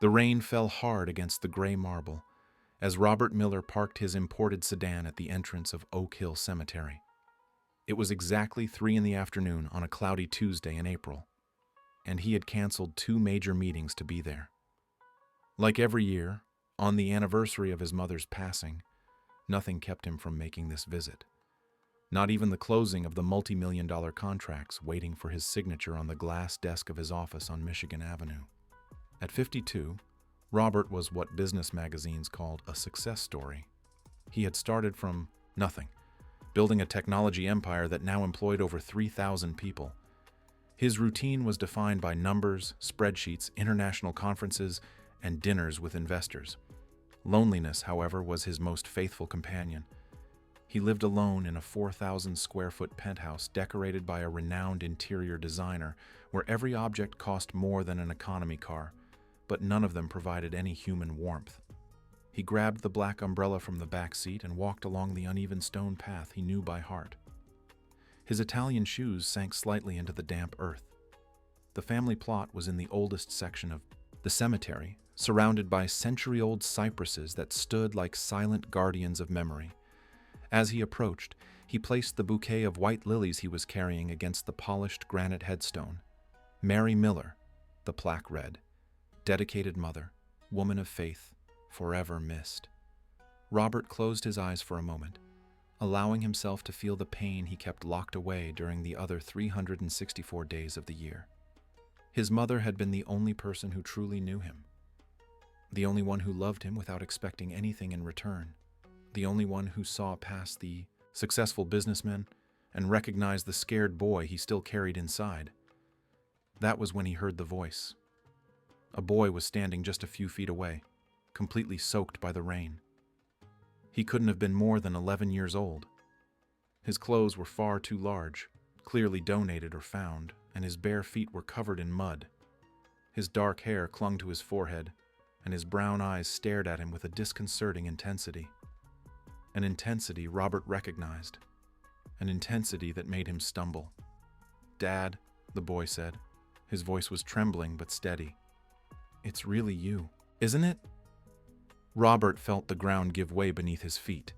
The rain fell hard against the gray marble as Robert Miller parked his imported sedan at the entrance of Oak Hill Cemetery. It was exactly 3 in the afternoon on a cloudy Tuesday in April, and he had canceled 2 major meetings to be there. Like every year, on the anniversary of his mother's passing, nothing kept him from making this visit. Not even the closing of the multi-million-dollar contracts waiting for his signature on the glass desk of his office on Michigan Avenue. At 52, Robert was what business magazines called a success story. He had started from nothing, building a technology empire that now employed over 3,000 people. His routine was defined by numbers, spreadsheets, international conferences, and dinners with investors. Loneliness, however, was his most faithful companion. He lived alone in a 4,000-square-foot penthouse decorated by a renowned interior designer where every object cost more than an economy car, but none of them provided any human warmth. He grabbed the black umbrella from the back seat and walked along the uneven stone path he knew by heart. His Italian shoes sank slightly into the damp earth. The family plot was in the oldest section of the cemetery, surrounded by century-old cypresses that stood like silent guardians of memory. As he approached, he placed the bouquet of white lilies he was carrying against the polished granite headstone. Mary Miller, the plaque read, dedicated mother, woman of faith, forever missed. Robert closed his eyes for a moment, allowing himself to feel the pain he kept locked away during the other 364 days of the year. His mother had been the only person who truly knew him, the only one who loved him without expecting anything in return, the only one who saw past the successful businessman and recognized the scared boy he still carried inside. That was when he heard the voice. A boy was standing just a few feet away, completely soaked by the rain. He couldn't have been more than 11 years old. His clothes were far too large, clearly donated or found, and his bare feet were covered in mud. His dark hair clung to his forehead, and his brown eyes stared at him with a disconcerting intensity. An intensity Robert recognized, an intensity that made him stumble. "Dad," the boy said. His voice was trembling but steady. "It's really you, isn't it?" Robert felt the ground give way beneath his feet.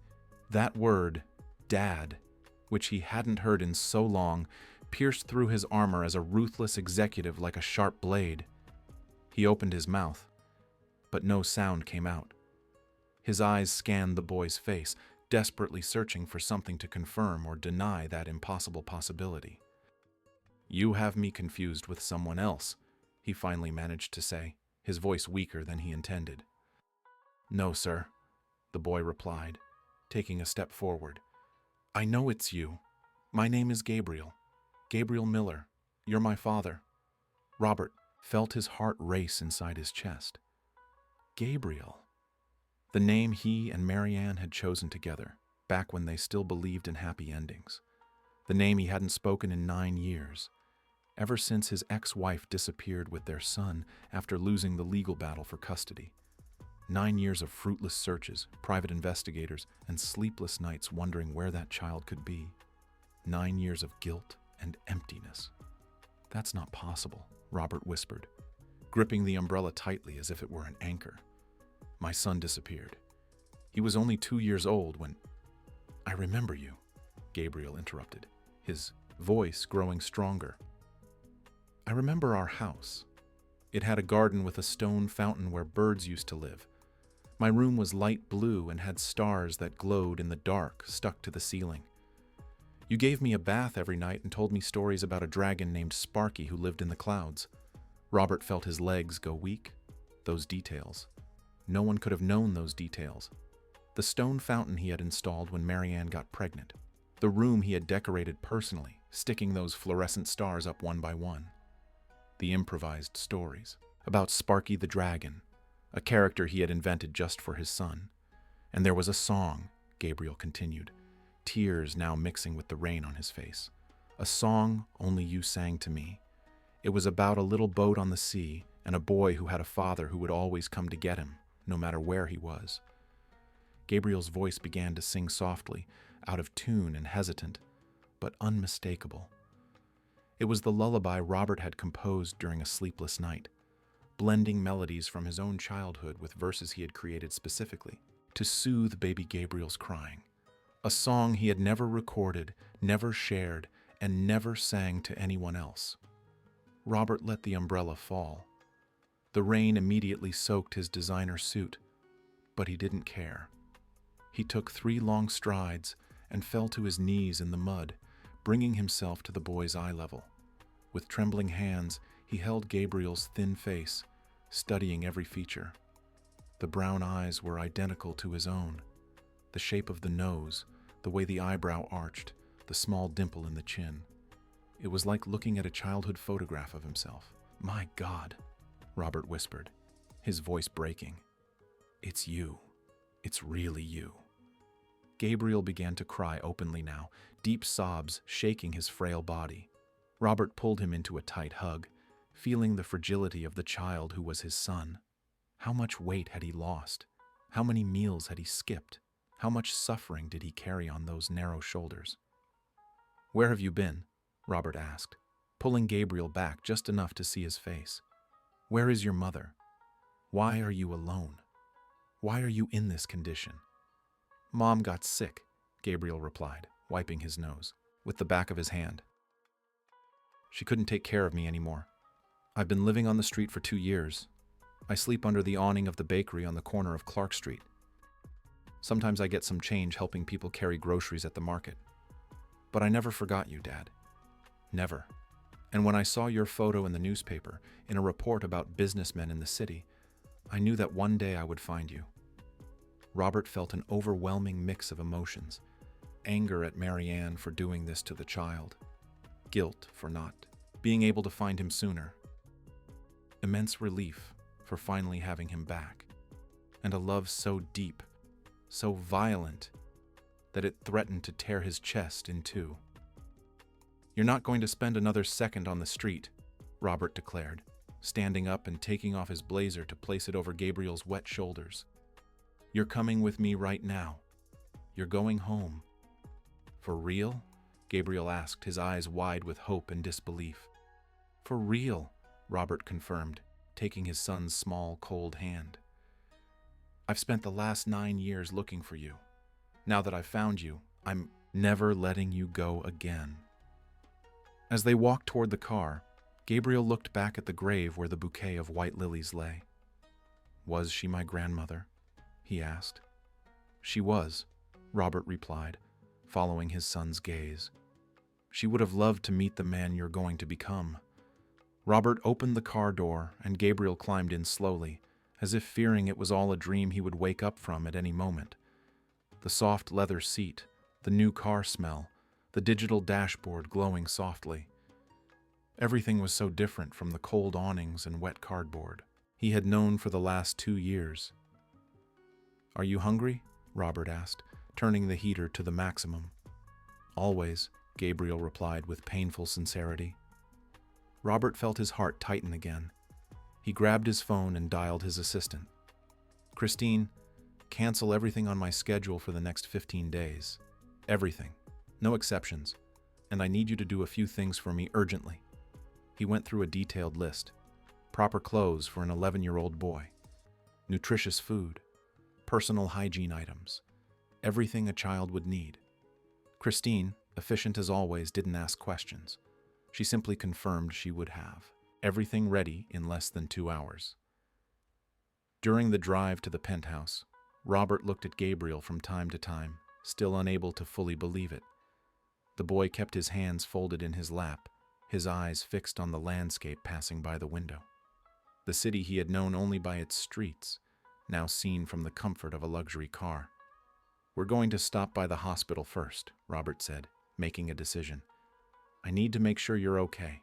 That word, Dad, which he hadn't heard in so long, pierced through his armor as a ruthless executive like a sharp blade. He opened his mouth, but no sound came out. His eyes scanned the boy's face, desperately searching for something to confirm or deny that impossible possibility. "You have me confused with someone else," he finally managed to say, his voice weaker than he intended. "No, sir," the boy replied, taking a step forward. "I know it's you. My name is Gabriel. Gabriel Miller. You're my father." Robert felt his heart race inside his chest. Gabriel. The name he and Marianne had chosen together, back when they still believed in happy endings. The name he hadn't spoken in 9 years, ever since his ex-wife disappeared with their son after losing the legal battle for custody. 9 years of fruitless searches, private investigators, and sleepless nights wondering where that child could be. 9 years of guilt and emptiness. "That's not possible," Robert whispered, gripping the umbrella tightly as if it were an anchor. "My son disappeared. He was only 2 years old when—" "I remember you," Gabriel interrupted, his voice growing stronger. "I remember our house. It had a garden with a stone fountain where birds used to live. My room was light blue and had stars that glowed in the dark stuck to the ceiling. You gave me a bath every night and told me stories about a dragon named Sparky who lived in the clouds." Robert felt his legs go weak. Those details. No one could have known those details. The stone fountain he had installed when Marianne got pregnant. The room he had decorated personally, sticking those fluorescent stars up one by one. The improvised stories about Sparky the dragon, a character he had invented just for his son. And there was a song, Gabriel continued, tears now mixing with the rain on his face. A song only you sang to me. It was about a little boat on the sea and a boy who had a father who would always come to get him, no matter where he was. Gabriel's voice began to sing softly, out of tune and hesitant, but unmistakable. It was the lullaby Robert had composed during a sleepless night, blending melodies from his own childhood with verses he had created specifically to soothe baby Gabriel's crying. A song he had never recorded, never shared, and never sang to anyone else. Robert let the umbrella fall. The rain immediately soaked his designer suit, but he didn't care. He took 3 long strides and fell to his knees in the mud, bringing himself to the boy's eye level. With trembling hands, he held Gabriel's thin face, studying every feature. The brown eyes were identical to his own. The shape of the nose, the way the eyebrow arched, the small dimple in the chin. It was like looking at a childhood photograph of himself. "My God," Robert whispered, his voice breaking. "It's you. It's really you." Gabriel began to cry openly now, deep sobs shaking his frail body. Robert pulled him into a tight hug, feeling the fragility of the child who was his son. How much weight had he lost? How many meals had he skipped? How much suffering did he carry on those narrow shoulders? "Where have you been?" Robert asked, pulling Gabriel back just enough to see his face. "Where is your mother? Why are you alone? Why are you in this condition?" "Mom got sick," Gabriel replied, wiping his nose with the back of his hand. "She couldn't take care of me anymore. I've been living on the street for 2 years. I sleep under the awning of the bakery on the corner of Clark Street. Sometimes I get some change helping people carry groceries at the market. But I never forgot you, Dad. Never. And when I saw your photo in the newspaper, in a report about businessmen in the city, I knew that one day I would find you." Robert felt an overwhelming mix of emotions. Anger at Marianne for doing this to the child. Guilt for not being able to find him sooner. Immense relief for finally having him back. And a love so deep, so violent, that it threatened to tear his chest in two. "You're not going to spend another second on the street," Robert declared, standing up and taking off his blazer to place it over Gabriel's wet shoulders. "You're coming with me right now. You're going home." "For real?" Gabriel asked, his eyes wide with hope and disbelief. "For real," Robert confirmed, taking his son's small, cold hand. "I've spent the last 9 years looking for you. Now that I've found you, I'm never letting you go again." As they walked toward the car, Gabriel looked back at the grave where the bouquet of white lilies lay. "Was she my grandmother?" he asked. "She was," Robert replied, following his son's gaze. "She would have loved to meet the man you're going to become." Robert opened the car door, and Gabriel climbed in slowly, as if fearing it was all a dream he would wake up from at any moment. The soft leather seat, the new car smell, the digital dashboard glowing softly. Everything was so different from the cold awnings and wet cardboard he had known for the last 2 years. "Are you hungry?" Robert asked, turning the heater to the maximum. "Always," Gabriel replied with painful sincerity. Robert felt his heart tighten again. He grabbed his phone and dialed his assistant. "Christine, cancel everything on my schedule for the next 15 days. Everything. No exceptions. And I need you to do a few things for me urgently." He went through a detailed list. Proper clothes for an 11-year-old boy. Nutritious food. Personal hygiene items. Everything a child would need. Christine, efficient as always, didn't ask questions. She simply confirmed she would have everything ready in less than 2 hours. During the drive to the penthouse, Robert looked at Gabriel from time to time, still unable to fully believe it. The boy kept his hands folded in his lap, his eyes fixed on the landscape passing by the window. The city he had known only by its streets, now seen from the comfort of a luxury car. "We're going to stop by the hospital first," Robert said, making a decision. "I need to make sure you're okay.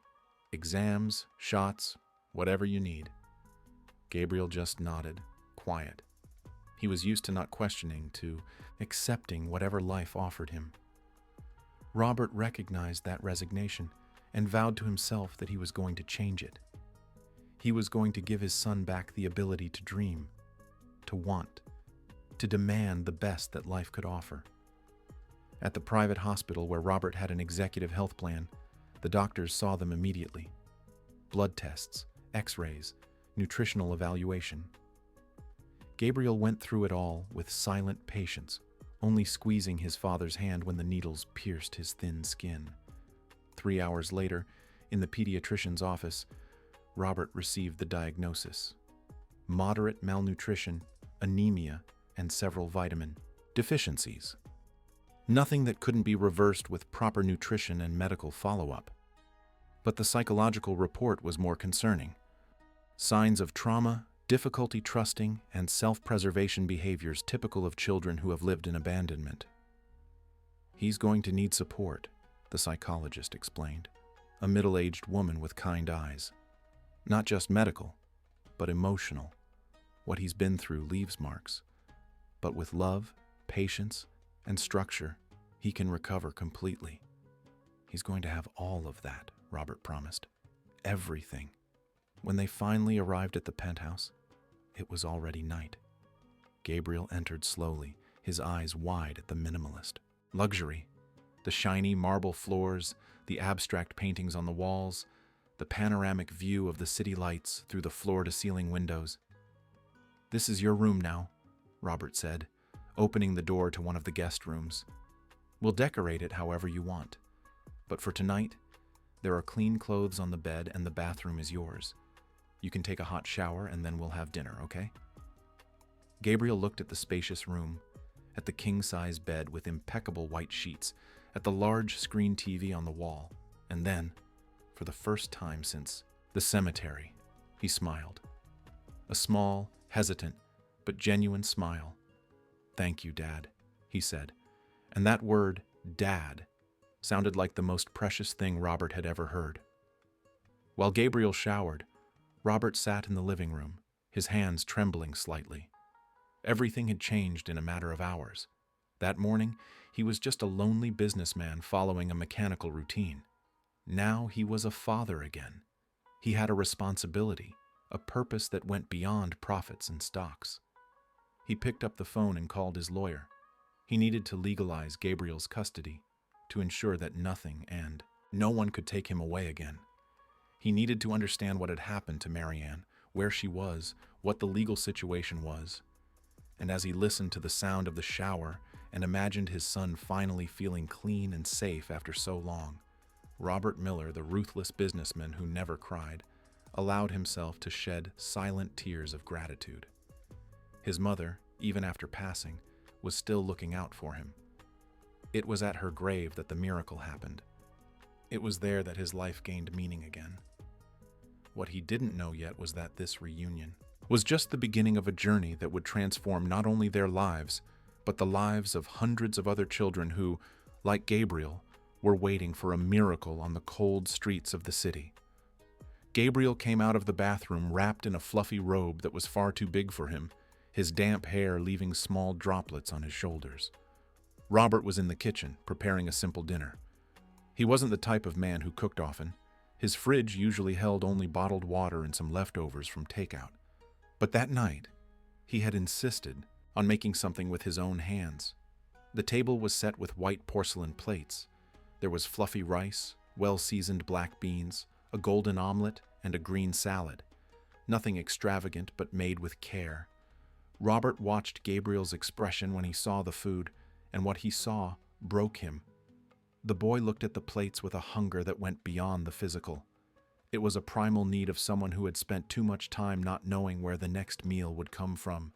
Exams, shots, whatever you need." Gabriel just nodded, quiet. He was used to not questioning, to accepting whatever life offered him. Robert recognized that resignation and vowed to himself that he was going to change it. He was going to give his son back the ability to dream, to want, to demand the best that life could offer. At the private hospital where Robert had an executive health plan, the doctors saw them immediately. Blood tests, x-rays, nutritional evaluation. Gabriel went through it all with silent patience, only squeezing his father's hand when the needles pierced his thin skin. 3 hours later, in the pediatrician's office, Robert received the diagnosis: moderate malnutrition, anemia, and several vitamin deficiencies. Nothing that couldn't be reversed with proper nutrition and medical follow-up. But the psychological report was more concerning. Signs of trauma, difficulty trusting, and self-preservation behaviors typical of children who have lived in abandonment. "He's going to need support," the psychologist explained, a middle-aged woman with kind eyes. "Not just medical, but emotional. What he's been through leaves marks. But with love, patience, and structure, he can recover completely." "He's going to have all of that," Robert promised. "Everything." When they finally arrived at the penthouse, it was already night. Gabriel entered slowly, his eyes wide at the minimalist. Luxury. The shiny marble floors, the abstract paintings on the walls, the panoramic view of the city lights through the floor-to-ceiling windows. "This is your room now," Robert said, opening the door to one of the guest rooms. "We'll decorate it however you want. But for tonight, there are clean clothes on the bed and the bathroom is yours. You can take a hot shower and then we'll have dinner, okay?" Gabriel looked at the spacious room, at the king-size bed with impeccable white sheets, at the large screen TV on the wall, and then, for the first time since the cemetery, he smiled. A small, hesitant, but genuine smile. "Thank you, Dad," he said, and that word, Dad, sounded like the most precious thing Robert had ever heard. While Gabriel showered, Robert sat in the living room, his hands trembling slightly. Everything had changed in a matter of hours. That morning, he was just a lonely businessman following a mechanical routine. Now he was a father again. He had a responsibility, a purpose that went beyond profits and stocks. He picked up the phone and called his lawyer. He needed to legalize Gabriel's custody, to ensure that nothing and no one could take him away again. He needed to understand what had happened to Marianne, where she was, what the legal situation was. And as he listened to the sound of the shower and imagined his son finally feeling clean and safe after so long, Robert Miller, the ruthless businessman who never cried, allowed himself to shed silent tears of gratitude. His mother, even after passing, was still looking out for him. It was at her grave that the miracle happened. It was there that his life gained meaning again. What he didn't know yet was that this reunion was just the beginning of a journey that would transform not only their lives, but the lives of hundreds of other children who, like Gabriel, were waiting for a miracle on the cold streets of the city. Gabriel came out of the bathroom wrapped in a fluffy robe that was far too big for him, his damp hair leaving small droplets on his shoulders. Robert was in the kitchen, preparing a simple dinner. He wasn't the type of man who cooked often. His fridge usually held only bottled water and some leftovers from takeout. But that night, he had insisted on making something with his own hands. The table was set with white porcelain plates. There was fluffy rice, well-seasoned black beans, a golden omelet, and a green salad. Nothing extravagant, but made with care. Robert watched Gabriel's expression when he saw the food, and what he saw broke him. The boy looked at the plates with a hunger that went beyond the physical. It was a primal need of someone who had spent too much time not knowing where the next meal would come from.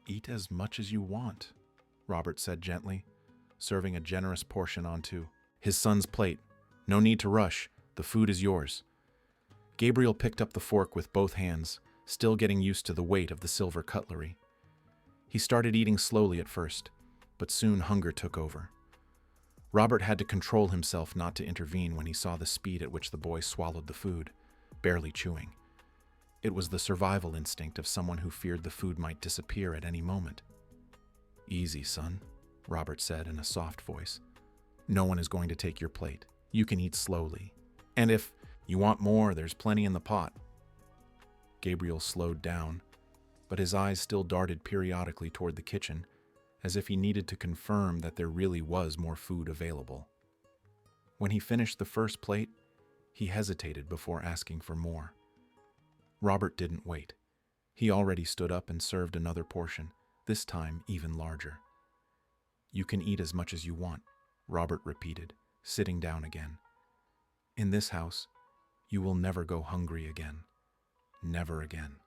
"Eat as much as you want," Robert said gently, serving a generous portion onto his son's plate. "No need to rush. The food is yours." Gabriel picked up the fork with both hands, still getting used to the weight of the silver cutlery. He started eating slowly at first, but soon hunger took over. Robert had to control himself not to intervene when he saw the speed at which the boy swallowed the food, barely chewing. It was the survival instinct of someone who feared the food might disappear at any moment. "Easy, son," Robert said in a soft voice. "No one is going to take your plate. You can eat slowly. And if you want more, there's plenty in the pot." Gabriel slowed down, but his eyes still darted periodically toward the kitchen, as if he needed to confirm that there really was more food available. When he finished the first plate, he hesitated before asking for more. Robert didn't wait. He already stood up and served another portion, this time even larger. "You can eat as much as you want," Robert repeated, sitting down again. "In this house, you will never go hungry again. Never again."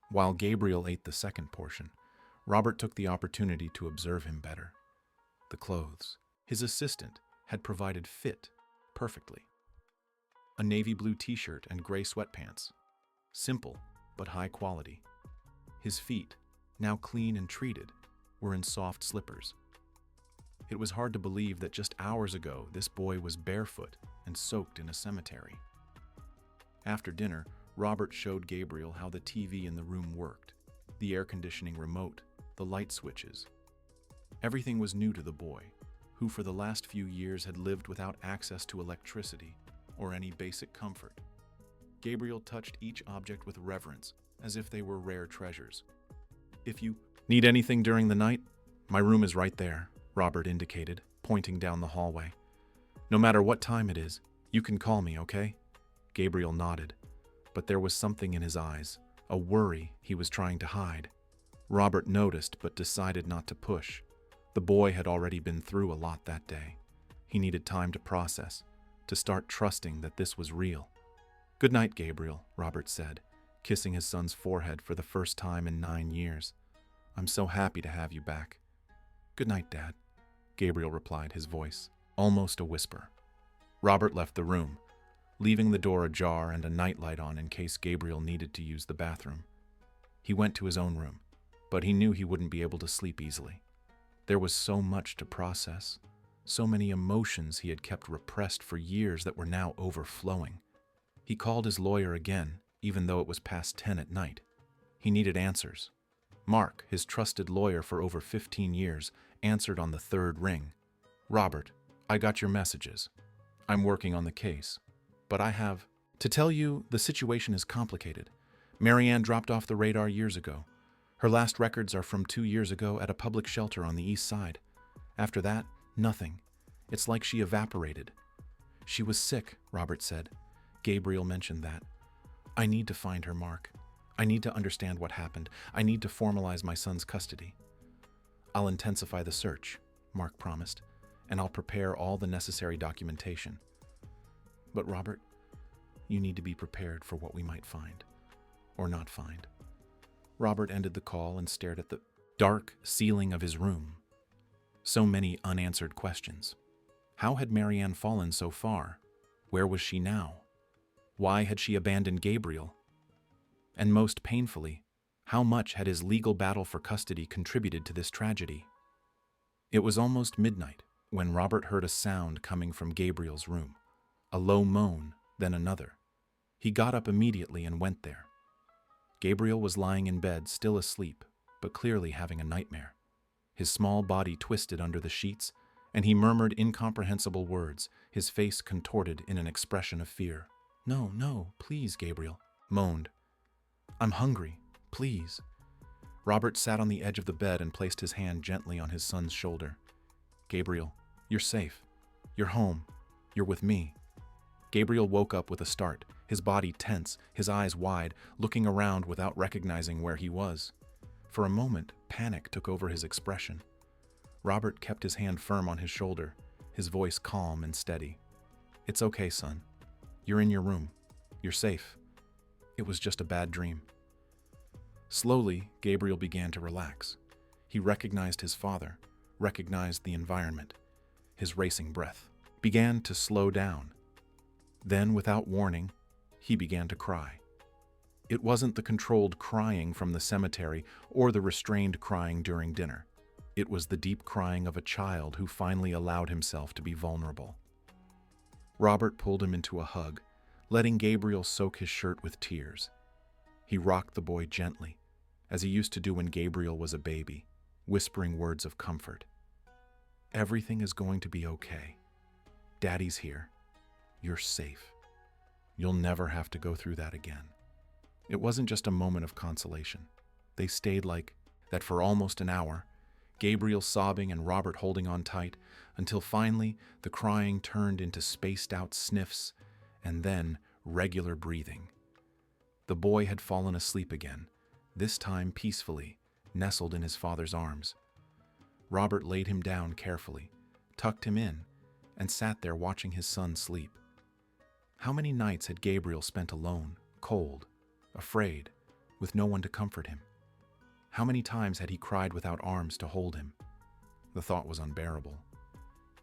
While Gabriel ate the second portion, Robert took the opportunity to observe him better. The clothes. His assistant had provided fit perfectly. A navy blue t-shirt and gray sweatpants. Simple, but high quality. His feet, now clean and treated, were in soft slippers. It was hard to believe that just hours ago this boy was barefoot and soaked in a cemetery. After dinner, Robert showed Gabriel how the TV in the room worked, the air conditioning remote, the light switches. Everything was new to the boy, who for the last few years had lived without access to electricity or any basic comfort. Gabriel touched each object with reverence, as if they were rare treasures. "If you need anything during the night, my room is right there," Robert indicated, pointing down the hallway. "No matter what time it is, you can call me, okay?" Gabriel nodded, but there was something in his eyes, a worry he was trying to hide. Robert noticed but decided not to push. The boy had already been through a lot that day. He needed time to process, to start trusting that this was real. "Good night, Gabriel," Robert said, kissing his son's forehead for the first time in 9 years. "I'm so happy to have you back." "Good night, Dad," Gabriel replied, his voice almost a whisper. Robert left the room, leaving the door ajar and a nightlight on in case Gabriel needed to use the bathroom. He went to his own room, but he knew he wouldn't be able to sleep easily. There was so much to process, so many emotions he had kept repressed for years that were now overflowing. He called his lawyer again, even though it was past 10 at night. He needed answers. Mark, his trusted lawyer for over 15 years, answered on the third ring. "Robert, I got your messages. I'm working on the case. But I have to tell you, the situation is complicated. Marianne dropped off the radar years ago. Her last records are from 2 years ago at a public shelter on the east side. After that, nothing. It's like she evaporated." "She was sick," Robert said. Gabriel mentioned that. "I need to find her, Mark. I need to understand what happened. I need to formalize my son's custody." "I'll intensify the search," Mark promised, "and I'll prepare all the necessary documentation. But Robert, you need to be prepared for what we might find, or not find." Robert ended the call and stared at the dark ceiling of his room. So many unanswered questions. How had Marianne fallen so far? Where was she now? Why had she abandoned Gabriel? And most painfully, how much had his legal battle for custody contributed to this tragedy? It was almost midnight when Robert heard a sound coming from Gabriel's room. A low moan, then another. He got up immediately and went there. Gabriel was lying in bed, still asleep, but clearly having a nightmare. His small body twisted under the sheets, and he murmured incomprehensible words, his face contorted in an expression of fear. "No, no, please," Gabriel moaned. "I'm hungry, please." Robert sat on the edge of the bed and placed his hand gently on his son's shoulder. "Gabriel, you're safe. You're home. You're with me." Gabriel woke up with a start, his body tense, his eyes wide, looking around without recognizing where he was. For a moment, panic took over his expression. Robert kept his hand firm on his shoulder, his voice calm and steady. "It's okay, son. You're in your room. You're safe. It was just a bad dream." Slowly, Gabriel began to relax. He recognized his father, recognized the environment. His racing breath began to slow down. Then, without warning, he began to cry. It wasn't the controlled crying from the cemetery or the restrained crying during dinner. It was the deep crying of a child who finally allowed himself to be vulnerable. Robert pulled him into a hug, letting Gabriel soak his shirt with tears. He rocked the boy gently, as he used to do when Gabriel was a baby, whispering words of comfort. "Everything is going to be okay. Daddy's here. You're safe. You'll never have to go through that again." It wasn't just a moment of consolation. They stayed like that for almost an hour, Gabriel sobbing and Robert holding on tight, until finally the crying turned into spaced-out sniffs and then regular breathing. The boy had fallen asleep again, this time peacefully, nestled in his father's arms. Robert laid him down carefully, tucked him in, and sat there watching his son sleep. How many nights had Gabriel spent alone, cold, afraid, with no one to comfort him? How many times had he cried without arms to hold him? The thought was unbearable.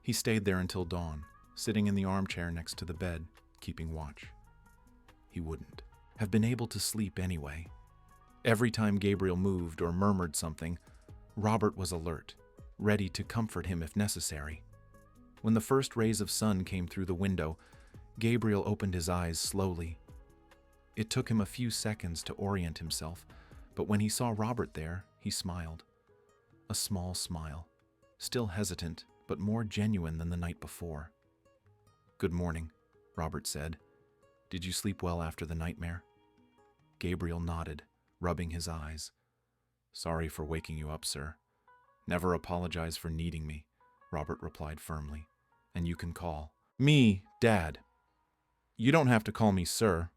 He stayed there until dawn, sitting in the armchair next to the bed, keeping watch. He wouldn't have been able to sleep anyway. Every time Gabriel moved or murmured something, Robert was alert, ready to comfort him if necessary. When the first rays of sun came through the window, Gabriel opened his eyes slowly. It took him a few seconds to orient himself, but when he saw Robert there, he smiled. A small smile, still hesitant, but more genuine than the night before. "Good morning," Robert said. "Did you sleep well after the nightmare?" Gabriel nodded, rubbing his eyes. "Sorry for waking you up, sir." "Never apologize for needing me," Robert replied firmly. "And you can call me Dad. You don't have to call me sir."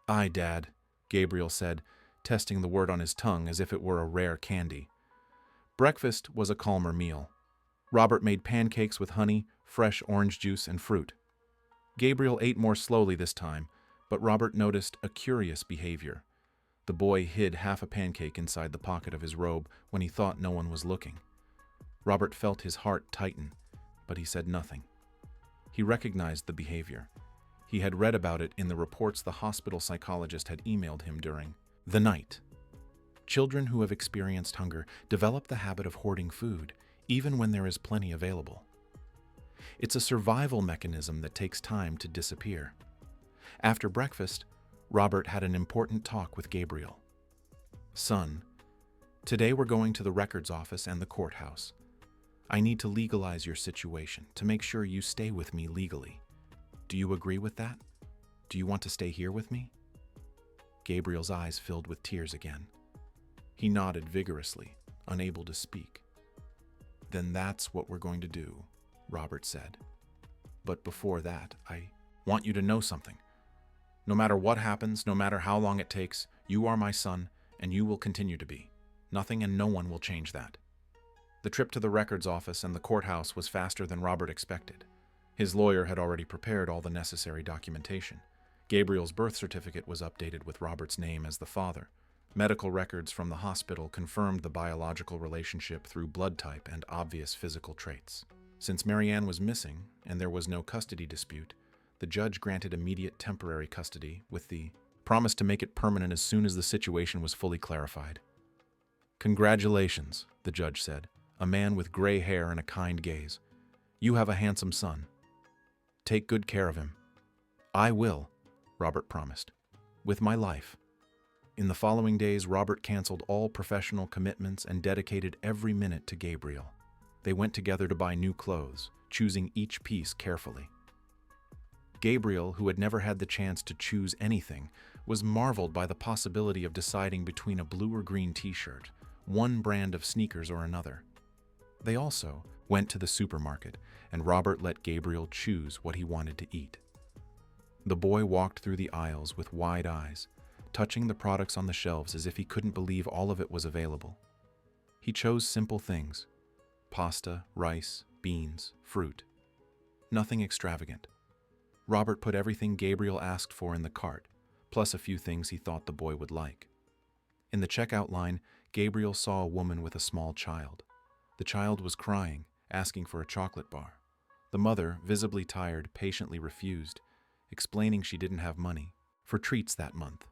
"Aye, Dad," Gabriel said, testing the word on his tongue as if it were a rare candy. Breakfast was a calmer meal. Robert made pancakes with honey, fresh orange juice, and fruit. Gabriel ate more slowly this time, but Robert noticed a curious behavior. The boy hid half a pancake inside the pocket of his robe when he thought no one was looking. Robert felt his heart tighten, but he said nothing. He recognized the behavior. He had read about it in the reports the hospital psychologist had emailed him during the night. Children who have experienced hunger develop the habit of hoarding food, even when there is plenty available. It's a survival mechanism that takes time to disappear. After breakfast, Robert had an important talk with Gabriel. "Son, today we're going to the records office and the courthouse. I need to legalize your situation to make sure you stay with me legally. Do you agree with that? Do you want to stay here with me?" Gabriel's eyes filled with tears again. He nodded vigorously, unable to speak. "Then that's what we're going to do," Robert said. "But before that, I want you to know something. No matter what happens, no matter how long it takes, you are my son, and you will continue to be. Nothing and no one will change that." The trip to the records office and the courthouse was faster than Robert expected. His lawyer had already prepared all the necessary documentation. Gabriel's birth certificate was updated with Robert's name as the father. Medical records from the hospital confirmed the biological relationship through blood type and obvious physical traits. Since Marianne was missing and there was no custody dispute, the judge granted immediate temporary custody with the promise to make it permanent as soon as the situation was fully clarified. "Congratulations," the judge said, a man with gray hair and a kind gaze. "You have a handsome son. Take good care of him." "I will," Robert promised, "with my life." In the following days, Robert canceled all professional commitments and dedicated every minute to Gabriel. They went together to buy new clothes, choosing each piece carefully. Gabriel, who had never had the chance to choose anything, was marveled by the possibility of deciding between a blue or green t-shirt, one brand of sneakers or another. They also went to the supermarket, and Robert let Gabriel choose what he wanted to eat. The boy walked through the aisles with wide eyes, touching the products on the shelves as if he couldn't believe all of it was available. He chose simple things: pasta, rice, beans, fruit. Nothing extravagant. Robert put everything Gabriel asked for in the cart, plus a few things he thought the boy would like. In the checkout line, Gabriel saw a woman with a small child. The child was crying, asking for a chocolate bar. The mother, visibly tired, patiently refused, explaining she didn't have money for treats that month.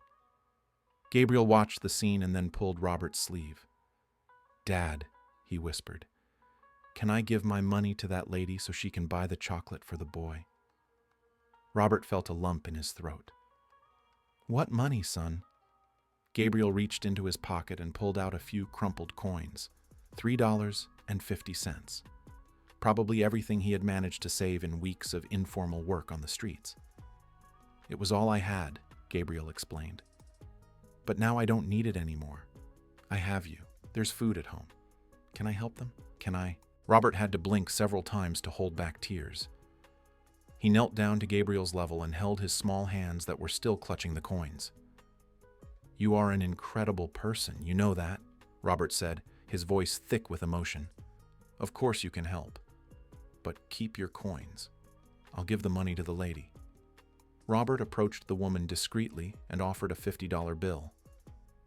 Gabriel watched the scene and then pulled Robert's sleeve. "Dad," he whispered, "can I give my money to that lady so she can buy the chocolate for the boy?" Robert felt a lump in his throat. "What money, son?" Gabriel reached into his pocket and pulled out a few crumpled coins, $3.50. Probably everything he had managed to save in weeks of informal work on the streets. "It was all I had," Gabriel explained. "But now I don't need it anymore. I have you. There's food at home. Can I help them? Can I?" Robert had to blink several times to hold back tears. He knelt down to Gabriel's level and held his small hands that were still clutching the coins. "You are an incredible person, you know that," Robert said, his voice thick with emotion. "Of course you can help. But keep your coins. I'll give the money to the lady." Robert approached the woman discreetly and offered a $50 bill.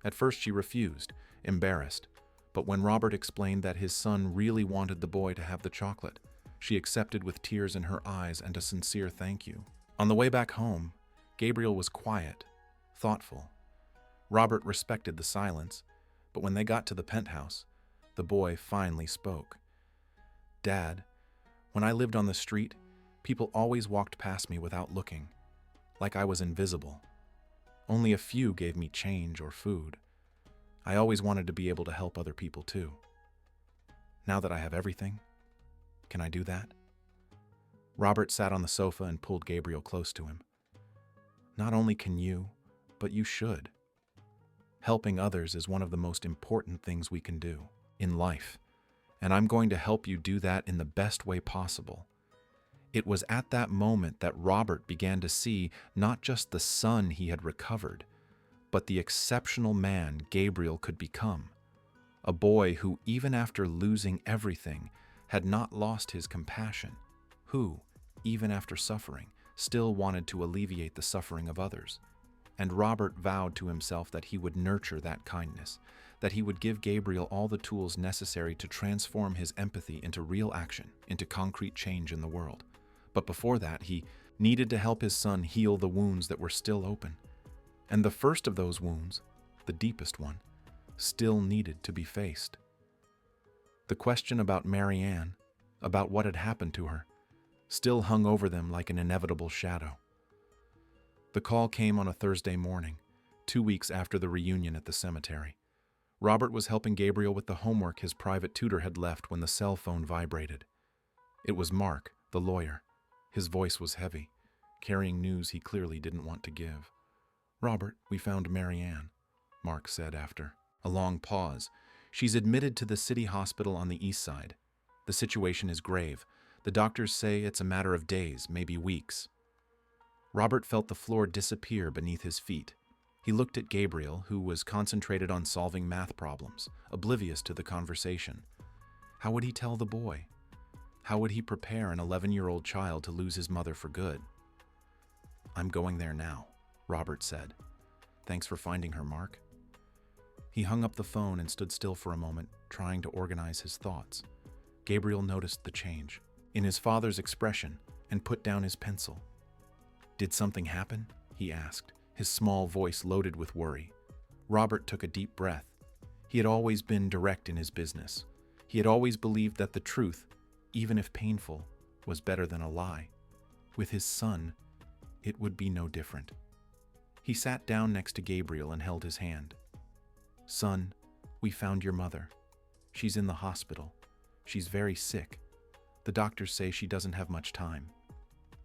At first she refused, embarrassed, but when Robert explained that his son really wanted the boy to have the chocolate, she accepted with tears in her eyes and a sincere thank you. On the way back home, Gabriel was quiet, thoughtful. Robert respected the silence, but when they got to the penthouse, the boy finally spoke. "Dad, when I lived on the street, people always walked past me without looking, like I was invisible. Only a few gave me change or food. I always wanted to be able to help other people too. Now that I have everything, can I do that?" Robert sat on the sofa and pulled Gabriel close to him. "Not only can you, but you should. Helping others is one of the most important things we can do in life, and I'm going to help you do that in the best way possible." It was at that moment that Robert began to see not just the son he had recovered, but the exceptional man Gabriel could become. A boy who, even after losing everything, had not lost his compassion, who, even after suffering, still wanted to alleviate the suffering of others. And Robert vowed to himself that he would nurture that kindness, that he would give Gabriel all the tools necessary to transform his empathy into real action, into concrete change in the world. But before that, he needed to help his son heal the wounds that were still open. And the first of those wounds, the deepest one, still needed to be faced. The question about Marianne, about what had happened to her, still hung over them like an inevitable shadow. The call came on a Thursday morning, 2 weeks after the reunion at the cemetery. Robert was helping Gabriel with the homework his private tutor had left when the cell phone vibrated. It was Mark, the lawyer. His voice was heavy, carrying news he clearly didn't want to give. "Robert, we found Marianne," Mark said after a long pause. "She's admitted to the city hospital on the east side. The situation is grave. The doctors say it's a matter of days, maybe weeks." Robert felt the floor disappear beneath his feet. He looked at Gabriel, who was concentrated on solving math problems, oblivious to the conversation. How would he tell the boy? How would he prepare an 11-year-old child to lose his mother for good? "I'm going there now," Robert said. "Thanks for finding her, Mark." He hung up the phone and stood still for a moment, trying to organize his thoughts. Gabriel noticed the change in his father's expression and put down his pencil. "Did something happen?" he asked, his small voice loaded with worry. Robert took a deep breath. He had always been direct in his business. He had always believed that the truth, even if painful, was better than a lie. With his son, it would be no different. He sat down next to Gabriel and held his hand. "Son, we found your mother. She's in the hospital. She's very sick. The doctors say she doesn't have much time."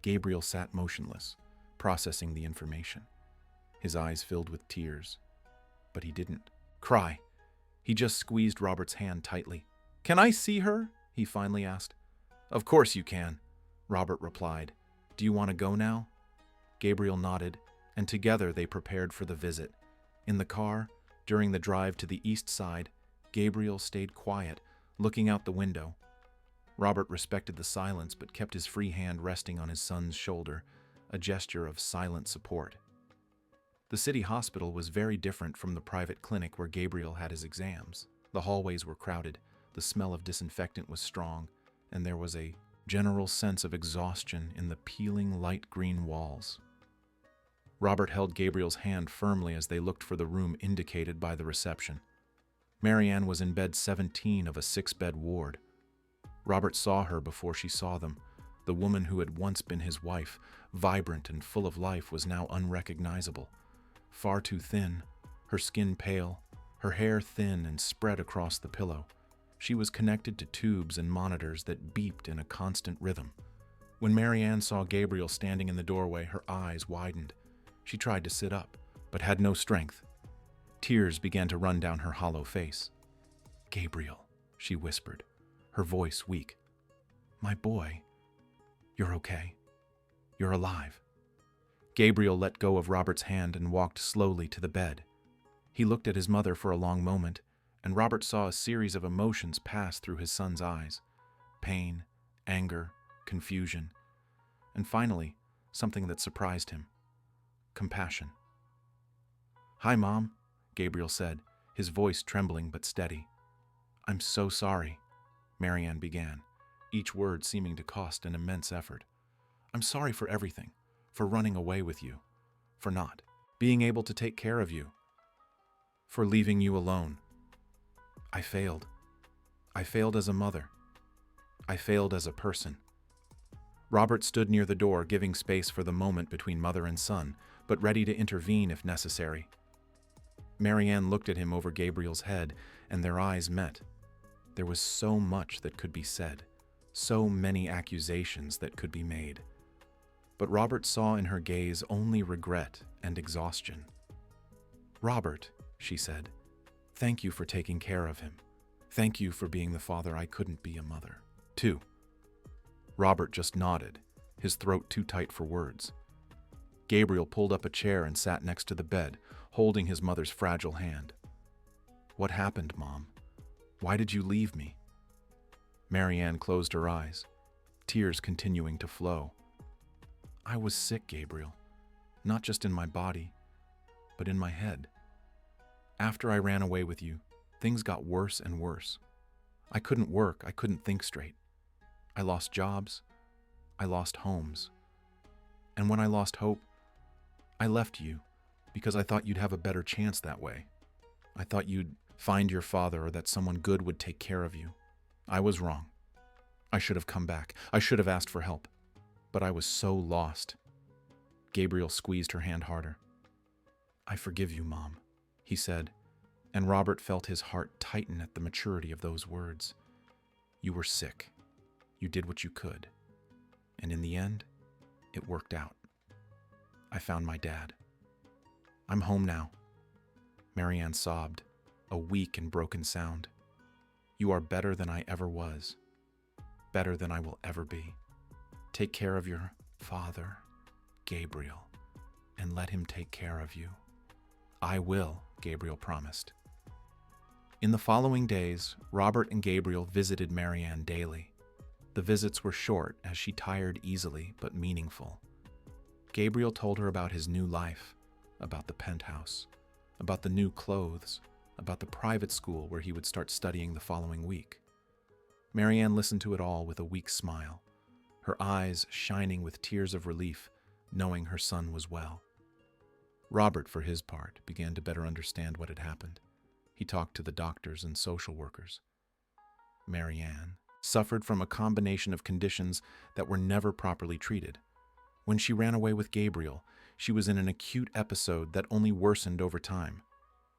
Gabriel sat motionless, processing the information. His eyes filled with tears. But he didn't cry. He just squeezed Robert's hand tightly. "Can I see her?" he finally asked. "Of course you can," Robert replied. "Do you want to go now?" Gabriel nodded, and together they prepared for the visit. In the car, during the drive to the east side, Gabriel stayed quiet, looking out the window. Robert respected the silence but kept his free hand resting on his son's shoulder, a gesture of silent support. The city hospital was very different from the private clinic where Gabriel had his exams. The hallways were crowded, the smell of disinfectant was strong, and there was a general sense of exhaustion in the peeling light green walls. Robert held Gabriel's hand firmly as they looked for the room indicated by the reception. Marianne was in bed 17 of a 6-bed ward. Robert saw her before she saw them. The woman who had once been his wife, vibrant and full of life, was now unrecognizable. Far too thin, her skin pale, her hair thin and spread across the pillow. She was connected to tubes and monitors that beeped in a constant rhythm. When Marianne saw Gabriel standing in the doorway, her eyes widened. She tried to sit up, but had no strength. Tears began to run down her hollow face. "Gabriel," she whispered, her voice weak. "My boy, you're okay. You're alive." Gabriel let go of Robert's hand and walked slowly to the bed. He looked at his mother for a long moment, and Robert saw a series of emotions pass through his son's eyes: pain, anger, confusion, and finally, something that surprised him: compassion. "Hi, Mom," Gabriel said, his voice trembling but steady. "I'm so sorry," Marianne began, each word seeming to cost an immense effort. "I'm sorry for everything, for running away with you, for not being able to take care of you, for leaving you alone. I failed. I failed as a mother. I failed as a person." Robert stood near the door, giving space for the moment between mother and son, but ready to intervene if necessary. Marianne looked at him over Gabriel's head, and their eyes met. There was so much that could be said, so many accusations that could be made. But Robert saw in her gaze only regret and exhaustion. "Robert," she said, "thank you for taking care of him. Thank you for being the father I couldn't be a mother, too." Robert just nodded, his throat too tight for words. Gabriel pulled up a chair and sat next to the bed, holding his mother's fragile hand. "What happened, Mom? Why did you leave me?" Marianne closed her eyes, tears continuing to flow. "I was sick, Gabriel, not just in my body, but in my head. After I ran away with you, things got worse and worse. I couldn't work, I couldn't think straight. I lost jobs, I lost homes. And when I lost hope, I left you because I thought you'd have a better chance that way. I thought you'd find your father or that someone good would take care of you. I was wrong. I should have come back. I should have asked for help. But I was so lost." Gabriel squeezed her hand harder. "I forgive you, Mom," he said, and Robert felt his heart tighten at the maturity of those words. "You were sick. You did what you could. And in the end, it worked out. I found my dad. I'm home now." Marianne sobbed, a weak and broken sound. "You are better than I ever was. Better than I will ever be. Take care of your father, Gabriel, and let him take care of you." "I will," Gabriel promised. In the following days, Robert and Gabriel visited Marianne daily. The visits were short, as she tired easily, but meaningful. Gabriel told her about his new life, about the penthouse, about the new clothes, about the private school where he would start studying the following week. Marianne listened to it all with a weak smile, her eyes shining with tears of relief, knowing her son was well. Robert, for his part, began to better understand what had happened. He talked to the doctors and social workers. Marianne suffered from a combination of conditions that were never properly treated. When she ran away with Gabriel, she was in an acute episode that only worsened over time.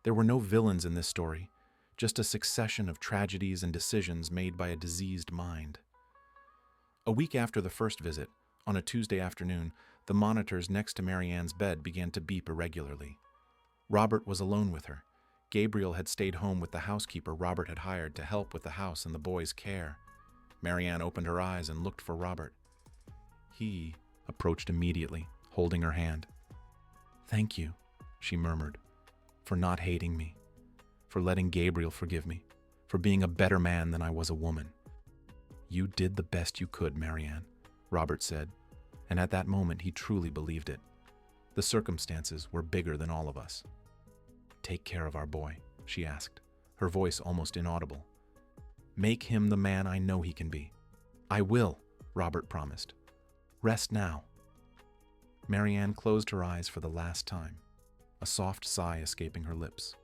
There were no villains in this story, just a succession of tragedies and decisions made by a diseased mind. A week after the first visit, on a Tuesday afternoon, the monitors next to Marianne's bed began to beep irregularly. Robert was alone with her. Gabriel had stayed home with the housekeeper Robert had hired to help with the house and the boys' care. Marianne opened her eyes and looked for Robert. He approached immediately, holding her hand. "Thank you," she murmured, "for not hating me, for letting Gabriel forgive me, for being a better man than I was a woman." "You did the best you could, Marianne," Robert said, and at that moment he truly believed it. The circumstances were bigger than all of us. "Take care of our boy," she asked, her voice almost inaudible. "Make him the man I know he can be." "I will," Robert promised. "Rest now." Marianne closed her eyes for the last time, a soft sigh escaping her lips.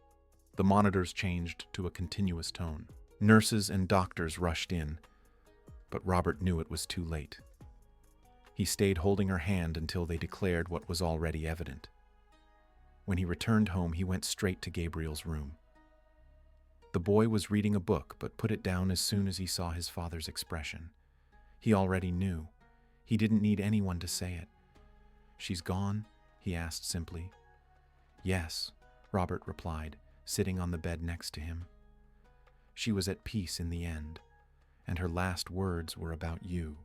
The monitors changed to a continuous tone. Nurses and doctors rushed in, but Robert knew it was too late. He stayed holding her hand until they declared what was already evident. When he returned home, he went straight to Gabriel's room. The boy was reading a book, but put it down as soon as he saw his father's expression. He already knew. He didn't need anyone to say it. "She's gone?" he asked simply. "Yes," Robert replied, sitting on the bed next to him. "She was at peace in the end, and her last words were about you,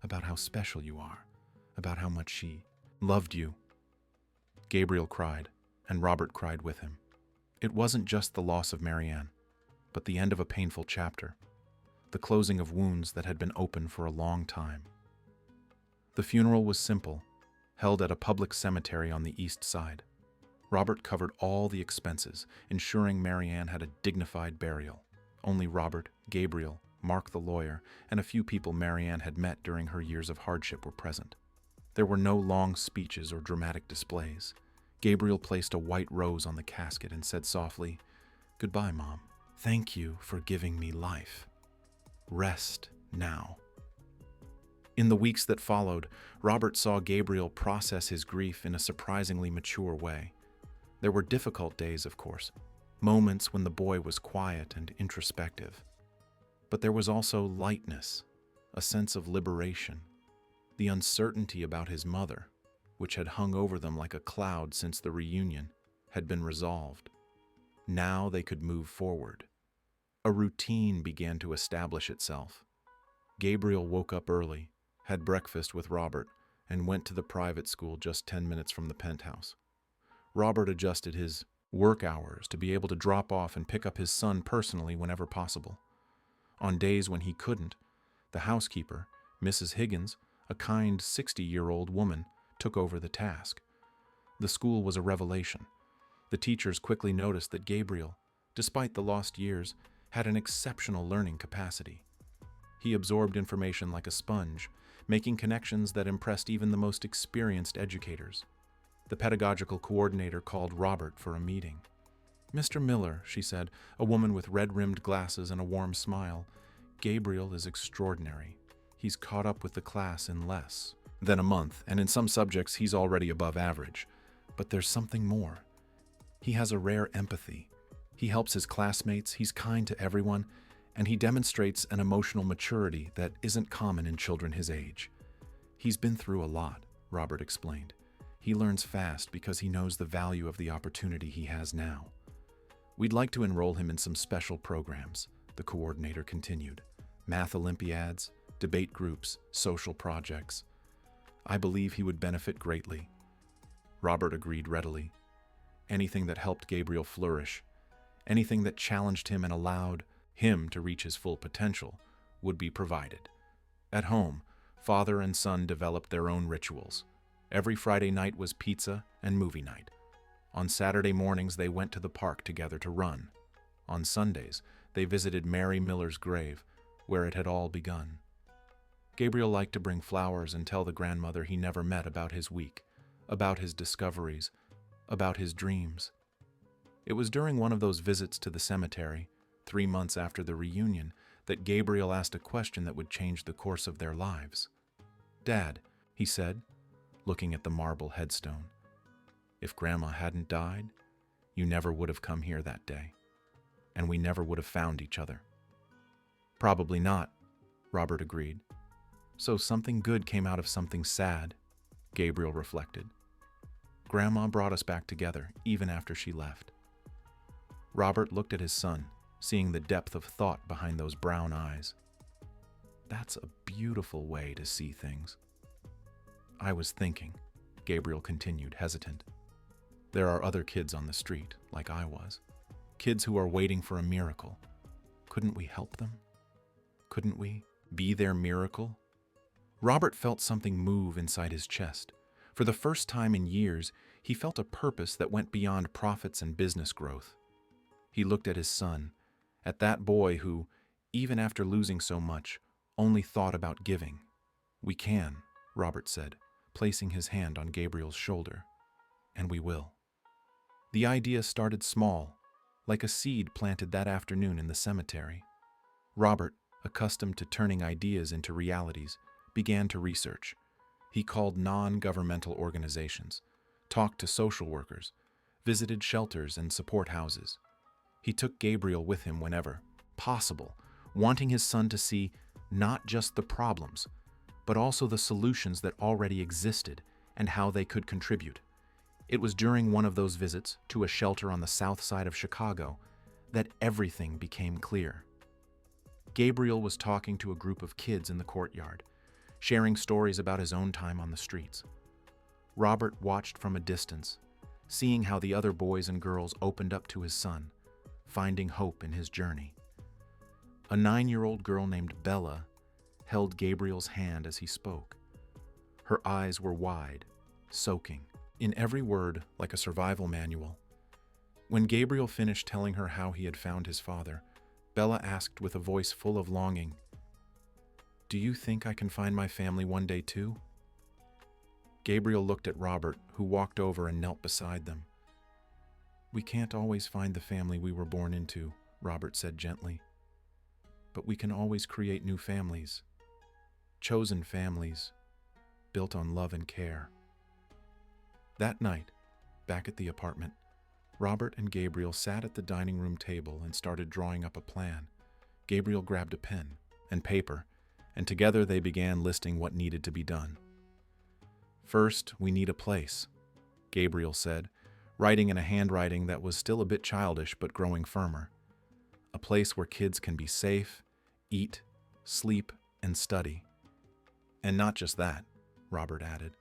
about how special you are, about how much she loved you." Gabriel cried, and Robert cried with him. It wasn't just the loss of Marianne, but the end of a painful chapter, the closing of wounds that had been open for a long time. The funeral was simple, held at a public cemetery on the east side. Robert covered all the expenses, ensuring Marianne had a dignified burial. Only Robert, Gabriel, Mark the lawyer, and a few people Marianne had met during her years of hardship were present. There were no long speeches or dramatic displays. Gabriel placed a white rose on the casket and said softly, "Goodbye, Mom. Thank you for giving me life. Rest now." In the weeks that followed, Robert saw Gabriel process his grief in a surprisingly mature way. There were difficult days, of course, moments when the boy was quiet and introspective. But there was also lightness, a sense of liberation. The uncertainty about his mother, which had hung over them like a cloud since the reunion, had been resolved. Now they could move forward. A routine began to establish itself. Gabriel woke up early, had breakfast with Robert, and went to the private school just 10 minutes from the penthouse. Robert adjusted his work hours to be able to drop off and pick up his son personally whenever possible. On days when he couldn't, the housekeeper, Mrs. Higgins, a kind 60-year-old woman, took over the task. The school was a revelation. The teachers quickly noticed that Gabriel, despite the lost years, had an exceptional learning capacity. He absorbed information like a sponge, making connections that impressed even the most experienced educators. The pedagogical coordinator called Robert for a meeting. "Mr. Miller," she said, a woman with red-rimmed glasses and a warm smile, "Gabriel is extraordinary. He's caught up with the class in less than a month, and in some subjects he's already above average. But there's something more. He has a rare empathy. He helps his classmates, he's kind to everyone, and he demonstrates an emotional maturity that isn't common in children his age. He's been through a lot," Robert explained. "He learns fast because he knows the value of the opportunity he has now. We'd like to enroll him in some special programs," the coordinator continued. "Math Olympiads, debate groups, social projects. I believe he would benefit greatly." Robert agreed readily. Anything that helped Gabriel flourish, anything that challenged him and allowed him to reach his full potential, would be provided. At home, father and son developed their own rituals. Every Friday night was pizza and movie night. On Saturday mornings, they went to the park together to run. On Sundays, they visited Mary Miller's grave, where it had all begun. Gabriel liked to bring flowers and tell the grandmother he never met about his week, about his discoveries, about his dreams. It was during one of those visits to the cemetery, 3 months after the reunion, that Gabriel asked a question that would change the course of their lives. "Dad," he said, looking at the marble headstone, "if Grandma hadn't died, you never would have come here that day, and we never would have found each other." "Probably not," Robert agreed. "So something good came out of something sad," Gabriel reflected. "Grandma brought us back together, even after she left." Robert looked at his son, seeing the depth of thought behind those brown eyes. "That's a beautiful way to see things." "I was thinking," Gabriel continued, hesitant. "There are other kids on the street, like I was. Kids who are waiting for a miracle. Couldn't we help them? Couldn't we be their miracle?" Robert felt something move inside his chest. For the first time in years, he felt a purpose that went beyond profits and business growth. He looked at his son, at that boy who, even after losing so much, only thought about giving. "We can," Robert said, placing his hand on Gabriel's shoulder. "And we will." The idea started small, like a seed planted that afternoon in the cemetery. Robert, accustomed to turning ideas into realities, began to research. He called non-governmental organizations, talked to social workers, visited shelters and support houses. He took Gabriel with him whenever possible, wanting his son to see not just the problems, but also the solutions that already existed and how they could contribute. It was during one of those visits to a shelter on the south side of Chicago that everything became clear. Gabriel was talking to a group of kids in the courtyard, sharing stories about his own time on the streets. Robert watched from a distance, seeing how the other boys and girls opened up to his son, finding hope in his journey. A 9-year-old girl named Bella held Gabriel's hand as he spoke. Her eyes were wide, soaking, in every word like a survival manual. When Gabriel finished telling her how he had found his father, Bella asked with a voice full of longing, "Do you think I can find my family one day too?" Gabriel looked at Robert, who walked over and knelt beside them. "We can't always find the family we were born into," Robert said gently. "But we can always create new families, chosen families, built on love and care." That night, back at the apartment, Robert and Gabriel sat at the dining room table and started drawing up a plan. Gabriel grabbed a pen and paper, and together they began listing what needed to be done. "First, we need a place," Gabriel said, writing in a handwriting that was still a bit childish but growing firmer. "A place where kids can be safe, eat, sleep, and study." "And not just that," Robert added.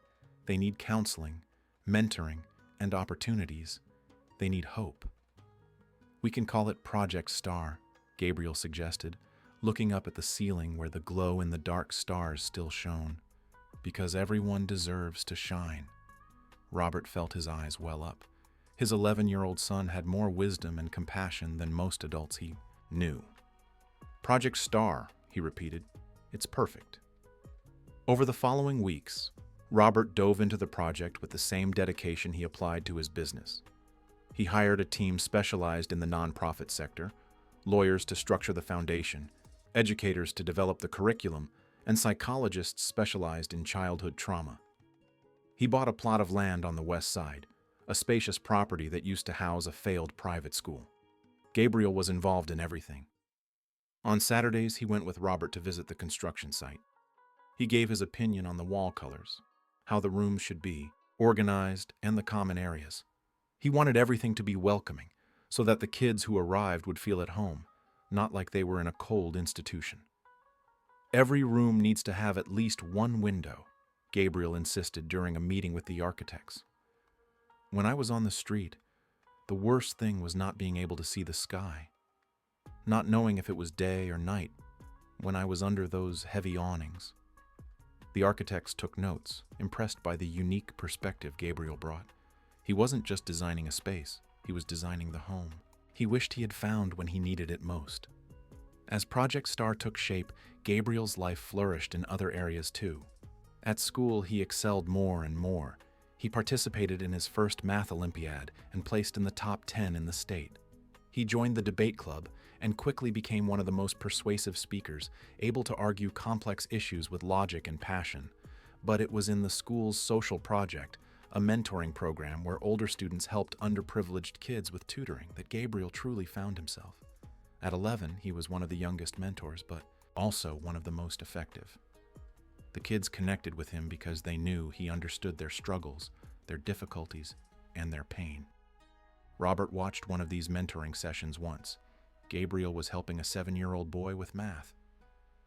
"They need counseling, mentoring, and opportunities. They need hope." "We can call it Project Star," Gabriel suggested, looking up at the ceiling where the glow in the dark stars still shone. "Because everyone deserves to shine." Robert felt his eyes well up. His 11-year-old son had more wisdom and compassion than most adults he knew. "Project Star," he repeated. "It's perfect." Over the following weeks, Robert dove into the project with the same dedication he applied to his business. He hired a team specialized in the nonprofit sector, lawyers to structure the foundation, educators to develop the curriculum, and psychologists specialized in childhood trauma. He bought a plot of land on the west side, a spacious property that used to house a failed private school. Gabriel was involved in everything. On Saturdays, he went with Robert to visit the construction site. He gave his opinion on the wall colors, how the rooms should be, organized, and the common areas. He wanted everything to be welcoming, so that the kids who arrived would feel at home, not like they were in a cold institution. "Every room needs to have at least one window," Gabriel insisted during a meeting with the architects. "When I was on the street, the worst thing was not being able to see the sky, not knowing if it was day or night when I was under those heavy awnings." The architects took notes, impressed by the unique perspective Gabriel brought. He wasn't just designing a space, he was designing the home he wished he had found when he needed it most. As Project Star took shape, Gabriel's life flourished in other areas too. At school, he excelled more and more. He participated in his first math Olympiad and placed in the top 10 in the state. He joined the debate club and quickly became one of the most persuasive speakers, able to argue complex issues with logic and passion. But it was in the school's social project, a mentoring program where older students helped underprivileged kids with tutoring, that Gabriel truly found himself. At 11, he was one of the youngest mentors, but also one of the most effective. The kids connected with him because they knew he understood their struggles, their difficulties, and their pain. Robert watched one of these mentoring sessions once. Gabriel was helping a 7-year-old boy with math.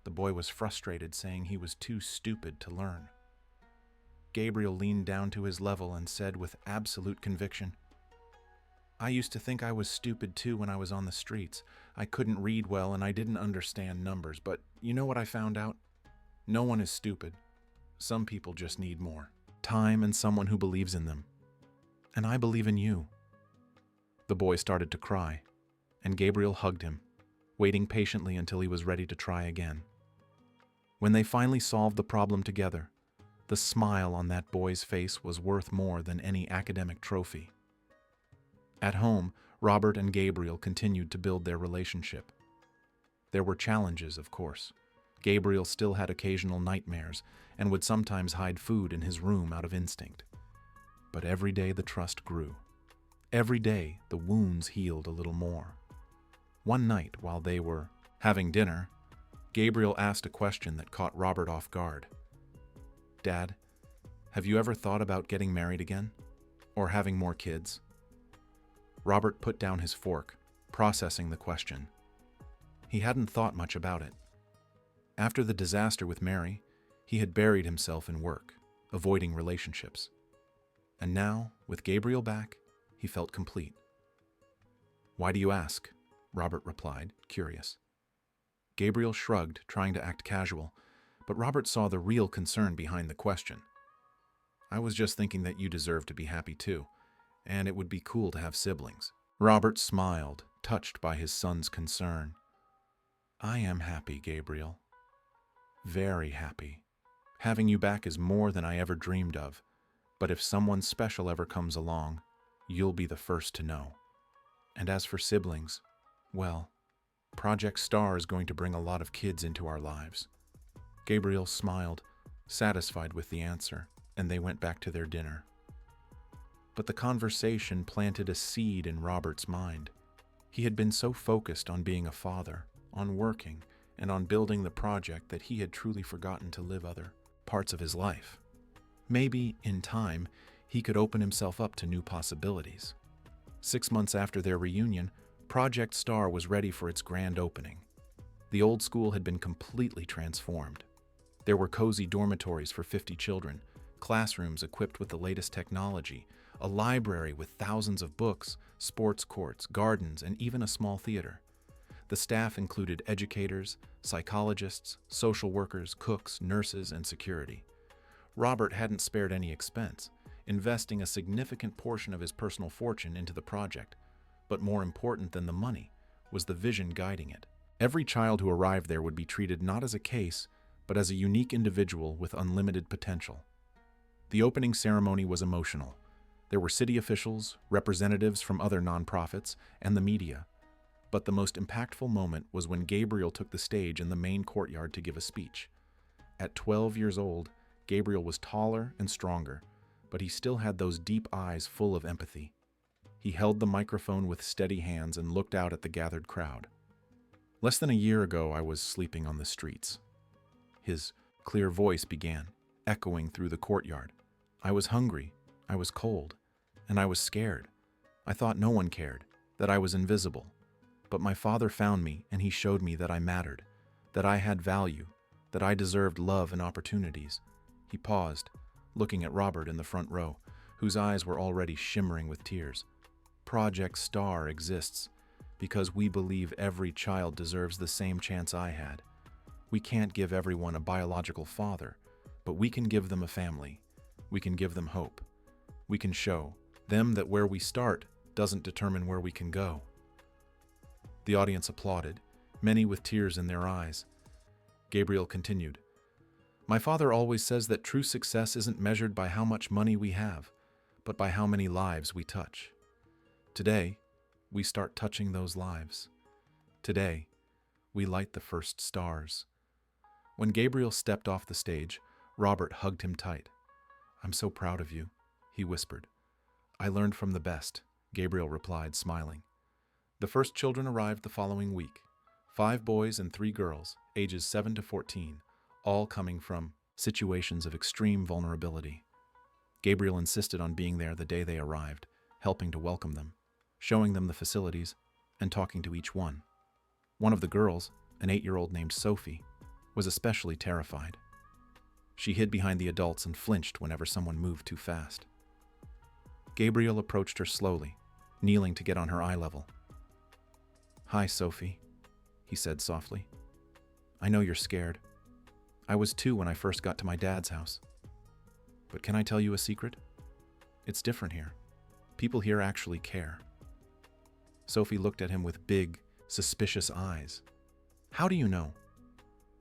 The boy was frustrated, saying he was too stupid to learn. Gabriel leaned down to his level and said with absolute conviction, "I used to think I was stupid too when I was on the streets. I couldn't read well and I didn't understand numbers, but you know what I found out? No one is stupid. Some people just need more time and someone who believes in them. And I believe in you." The boy started to cry, and Gabriel hugged him, waiting patiently until he was ready to try again. When they finally solved the problem together, the smile on that boy's face was worth more than any academic trophy. At home, Robert and Gabriel continued to build their relationship. There were challenges, of course. Gabriel still had occasional nightmares and would sometimes hide food in his room out of instinct. But every day the trust grew. Every day the wounds healed a little more. One night, while they were having dinner, Gabriel asked a question that caught Robert off guard. "Dad, have you ever thought about getting married again? Or having more kids?" Robert put down his fork, processing the question. He hadn't thought much about it. After the disaster with Mary, he had buried himself in work, avoiding relationships. And now, with Gabriel back, he felt complete. "Why do you ask?" Robert replied, curious. Gabriel shrugged, trying to act casual, but Robert saw the real concern behind the question. "I was just thinking that you deserve to be happy too, and it would be cool to have siblings." Robert smiled, touched by his son's concern. "I am happy, Gabriel. Very happy. Having you back is more than I ever dreamed of, but if someone special ever comes along, you'll be the first to know. And as for siblings, well, Project Star is going to bring a lot of kids into our lives." Gabriel smiled, satisfied with the answer, and they went back to their dinner. But the conversation planted a seed in Robert's mind. He had been so focused on being a father, on working, and on building the project that he had truly forgotten to live other parts of his life. Maybe, in time, he could open himself up to new possibilities. 6 months after their reunion, Project Star was ready for its grand opening. The old school had been completely transformed. There were cozy dormitories for 50 children, classrooms equipped with the latest technology, a library with thousands of books, sports courts, gardens, and even a small theater. The staff included educators, psychologists, social workers, cooks, nurses, and security. Robert hadn't spared any expense, investing a significant portion of his personal fortune into the project. But more important than the money was the vision guiding it. Every child who arrived there would be treated not as a case, but as a unique individual with unlimited potential. The opening ceremony was emotional. There were city officials, representatives from other nonprofits, and the media. But the most impactful moment was when Gabriel took the stage in the main courtyard to give a speech. At 12 years old, Gabriel was taller and stronger, but he still had those deep eyes full of empathy. He held the microphone with steady hands and looked out at the gathered crowd. "Less than a year ago, I was sleeping on the streets." His clear voice began, echoing through the courtyard. "I was hungry, I was cold, and I was scared. I thought no one cared, that I was invisible. But my father found me, and he showed me that I mattered, that I had value, that I deserved love and opportunities." He paused, looking at Robert in the front row, whose eyes were already shimmering with tears. "Project Star exists because we believe every child deserves the same chance I had. We can't give everyone a biological father, but we can give them a family. We can give them hope. We can show them that where we start doesn't determine where we can go." The audience applauded, many with tears in their eyes. Gabriel continued, "My father always says that true success isn't measured by how much money we have, but by how many lives we touch. Today, we start touching those lives. Today, we light the first stars." When Gabriel stepped off the stage, Robert hugged him tight. "I'm so proud of you," he whispered. "I learned from the best," Gabriel replied, smiling. The first children arrived the following week, 5 boys and 3 girls, ages 7 to 14, all coming from situations of extreme vulnerability. Gabriel insisted on being there the day they arrived, helping to welcome them, showing them the facilities, and talking to each one. One of the girls, an 8-year-old named Sophie, was especially terrified. She hid behind the adults and flinched whenever someone moved too fast. Gabriel approached her slowly, kneeling to get on her eye level. "Hi, Sophie," he said softly. "I know you're scared. I was too when I first got to my dad's house. But can I tell you a secret? It's different here. People here actually care." Sophie looked at him with big, suspicious eyes. "How do you know?"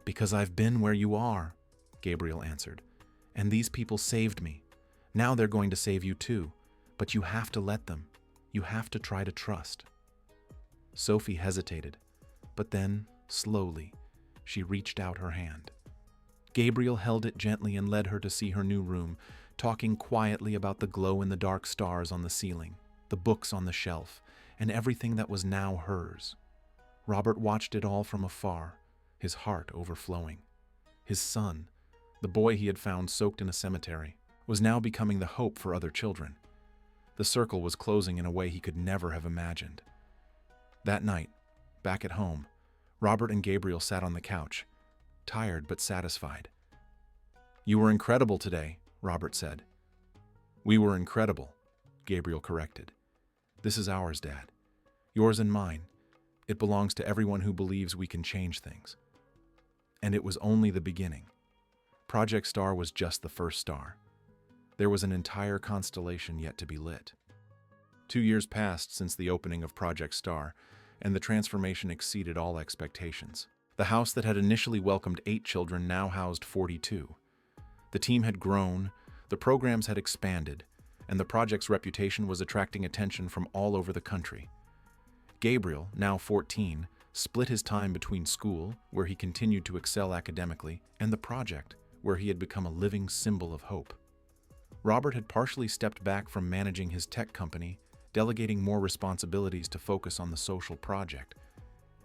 "Because I've been where you are," Gabriel answered. "And these people saved me. Now they're going to save you too. But you have to let them. You have to try to trust." Sophie hesitated, but then, slowly, she reached out her hand. Gabriel held it gently and led her to see her new room, talking quietly about the glow-in-the-dark stars on the ceiling, the books on the shelf, and everything that was now hers. Robert watched it all from afar, his heart overflowing. His son, the boy he had found soaked in a cemetery, was now becoming the hope for other children. The circle was closing in a way he could never have imagined. That night, back at home, Robert and Gabriel sat on the couch, tired but satisfied. "You were incredible today," Robert said. "We were incredible," Gabriel corrected. This is ours, Dad. Yours and mine. It belongs to everyone who believes we can change things. And it was only the beginning. Project Star was just the first star. There was an entire constellation yet to be lit. 2 years passed since the opening of Project Star, and the transformation exceeded all expectations. The house that had initially welcomed 8 children now housed 42. The team had grown, the programs had expanded, and the project's reputation was attracting attention from all over the country. Gabriel, now 14, split his time between school, where he continued to excel academically, and the project, where he had become a living symbol of hope. Robert had partially stepped back from managing his tech company, delegating more responsibilities to focus on the social project.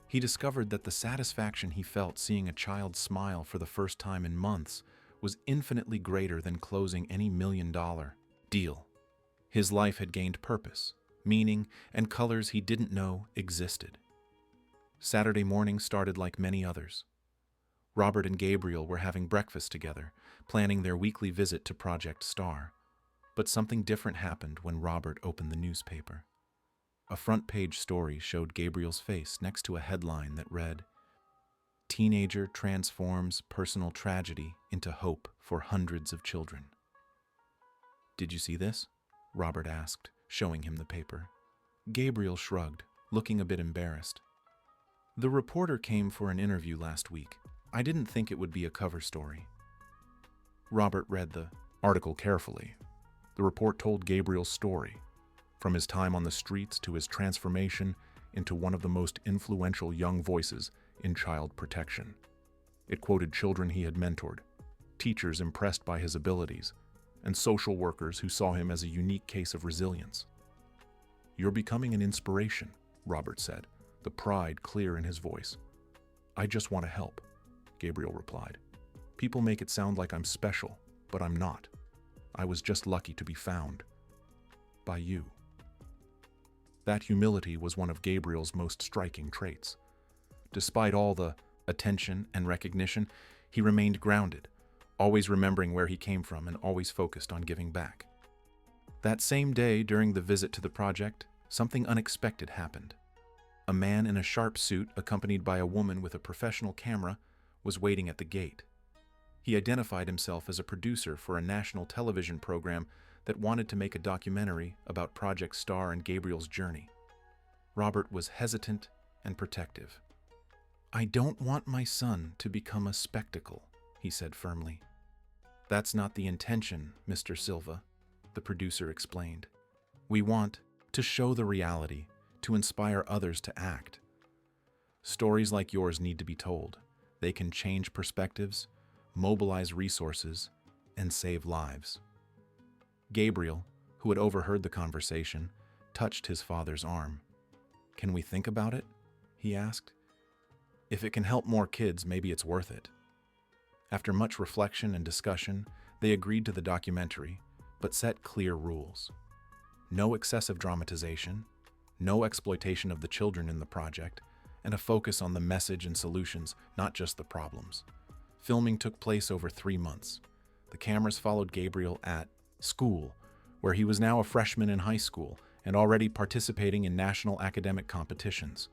He discovered that the satisfaction he felt seeing a child smile for the first time in months was infinitely greater than closing any $1,000,000 deal. His life had gained purpose, meaning, and colors he didn't know existed. Saturday morning started like many others. Robert and Gabriel were having breakfast together, planning their weekly visit to Project Star. But something different happened when Robert opened the newspaper. A front-page story showed Gabriel's face next to a headline that read, "Teenager transforms personal tragedy into hope for hundreds of children." "Did you see this?" Robert asked, showing him the paper. Gabriel shrugged, looking a bit embarrassed. "The reporter came for an interview last week. I didn't think it would be a cover story." Robert read the article carefully. The report told Gabriel's story, from his time on the streets to his transformation into one of the most influential young voices in child protection. It quoted children he had mentored, teachers impressed by his abilities, and social workers who saw him as a unique case of resilience. "You're becoming an inspiration," Robert said, the pride clear in his voice. "I just want to help," Gabriel replied. "People make it sound like I'm special, but I'm not. I was just lucky to be found. By you." That humility was one of Gabriel's most striking traits. Despite all the attention and recognition, he remained grounded, always remembering where he came from and always focused on giving back. That same day, during the visit to the project, something unexpected happened. A man in a sharp suit, accompanied by a woman with a professional camera, was waiting at the gate. He identified himself as a producer for a national television program that wanted to make a documentary about Project Star and Gabriel's journey. Robert was hesitant and protective. "I don't want my son to become a spectacle," he said firmly. "That's not the intention, Mr. Silva," the producer explained. "We want to show the reality, to inspire others to act. Stories like yours need to be told. They can change perspectives, mobilize resources, and save lives." Gabriel, who had overheard the conversation, touched his father's arm. "Can we think about it?" he asked. "If it can help more kids, maybe it's worth it." After much reflection and discussion, they agreed to the documentary, but set clear rules. No excessive dramatization, no exploitation of the children in the project, and a focus on the message and solutions, not just the problems. Filming took place over 3 months. The cameras followed Gabriel at school, where he was now a freshman in high school and already participating in national academic competitions.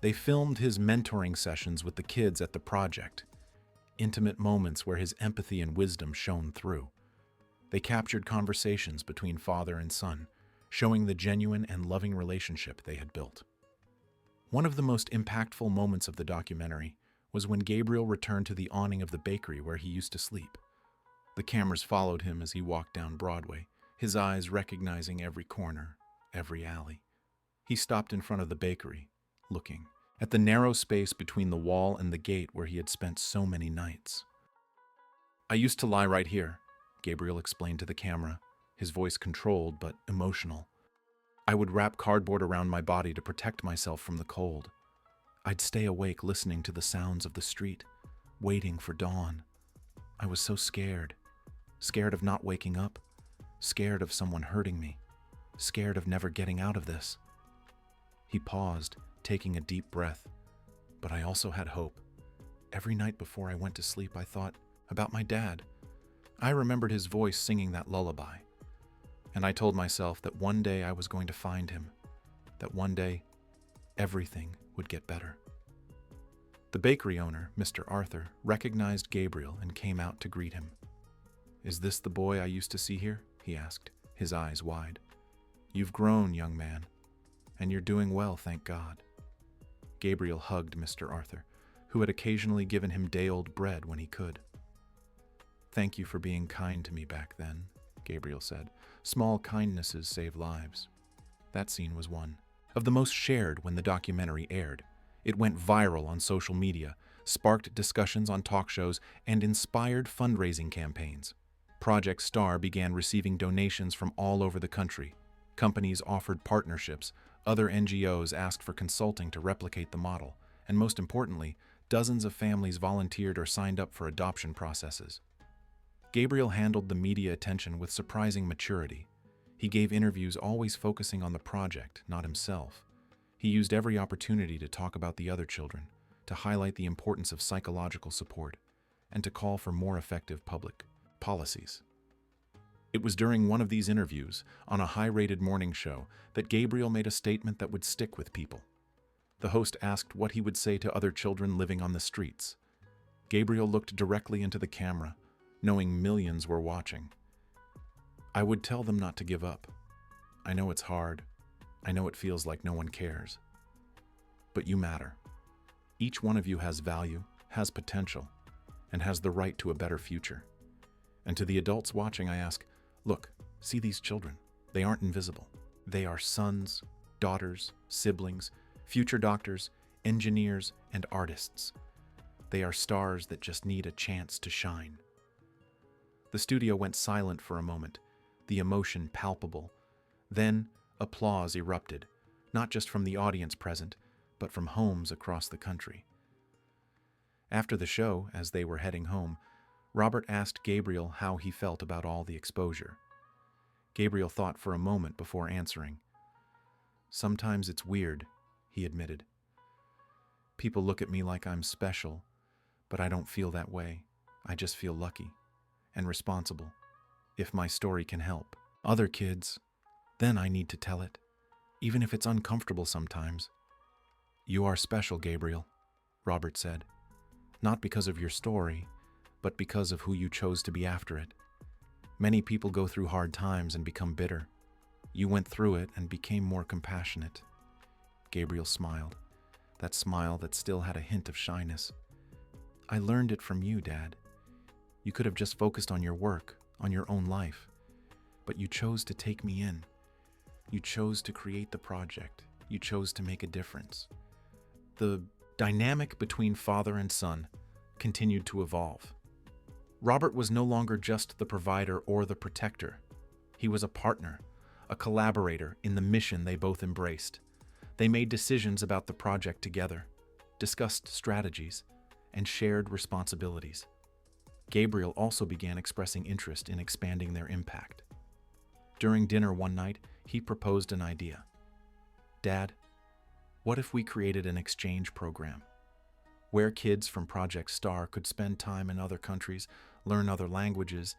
They filmed his mentoring sessions with the kids at the project, intimate moments where his empathy and wisdom shone through. They captured conversations between father and son, showing the genuine and loving relationship they had built. One of the most impactful moments of the documentary was when Gabriel returned to the awning of the bakery where he used to sleep. The cameras followed him as he walked down Broadway, his eyes recognizing every corner, every alley. He stopped in front of the bakery, looking at the narrow space between the wall and the gate where he had spent so many nights. "I used to lie right here," Gabriel explained to the camera, his voice controlled but emotional. "I would wrap cardboard around my body to protect myself from the cold. I'd stay awake listening to the sounds of the street, waiting for dawn. I was so scared. Scared of not waking up, scared of someone hurting me, scared of never getting out of this." He paused, taking a deep breath. "But I also had hope. Every night before I went to sleep, I thought about my dad. I remembered his voice singing that lullaby. And I told myself that one day I was going to find him, that one day everything would get better. The bakery owner, Mr. Arthur, recognized Gabriel and came out to greet him. "Is this the boy I used to see here?" he asked, his eyes wide. "You've grown, young man, and you're doing well, thank God." Gabriel hugged Mr. Arthur, who had occasionally given him day-old bread when he could. "Thank you for being kind to me back then," Gabriel said. "Small kindnesses save lives." That scene was one of the most shared when the documentary aired. It went viral on social media, sparked discussions on talk shows, and inspired fundraising campaigns. Project Star began receiving donations from all over the country. Companies offered partnerships, other NGOs asked for consulting to replicate the model, and most importantly, dozens of families volunteered or signed up for adoption processes. Gabriel handled the media attention with surprising maturity. He gave interviews always focusing on the project, not himself. He used every opportunity to talk about the other children, to highlight the importance of psychological support, and to call for more effective public policies. It was during one of these interviews, on a high-rated morning show, that Gabriel made a statement that would stick with people. The host asked what he would say to other children living on the streets. Gabriel looked directly into the camera, knowing millions were watching. "I would tell them not to give up. I know it's hard. I know it feels like no one cares. But you matter. Each one of you has value, has potential, and has the right to a better future. And to the adults watching, I ask, look, see these children. They aren't invisible. They are sons, daughters, siblings, future doctors, engineers, and artists. They are stars that just need a chance to shine." The studio went silent for a moment, the emotion palpable. Then, applause erupted, not just from the audience present, but from homes across the country. After the show, as they were heading home, Robert asked Gabriel how he felt about all the exposure. Gabriel thought for a moment before answering. "Sometimes it's weird," he admitted. "People look at me like I'm special, but I don't feel that way. I just feel lucky and responsible. If my story can help other kids, then I need to tell it, even if it's uncomfortable sometimes." "You are special, Gabriel," Robert said. "Not because of your story, but because of who you chose to be after it. Many people go through hard times and become bitter. You went through it and became more compassionate." Gabriel smiled, that smile that still had a hint of shyness. "I learned it from you, Dad. You could have just focused on your work, on your own life. But you chose to take me in. You chose to create the project. You chose to make a difference." The dynamic between father and son continued to evolve. Robert was no longer just the provider or the protector. He was a partner, a collaborator in the mission they both embraced. They made decisions about the project together, discussed strategies, and shared responsibilities. Gabriel also began expressing interest in expanding their impact. During dinner one night, he proposed an idea. "Dad, what if we created an exchange program where kids from Project Star could spend time in other countries, learn other languages,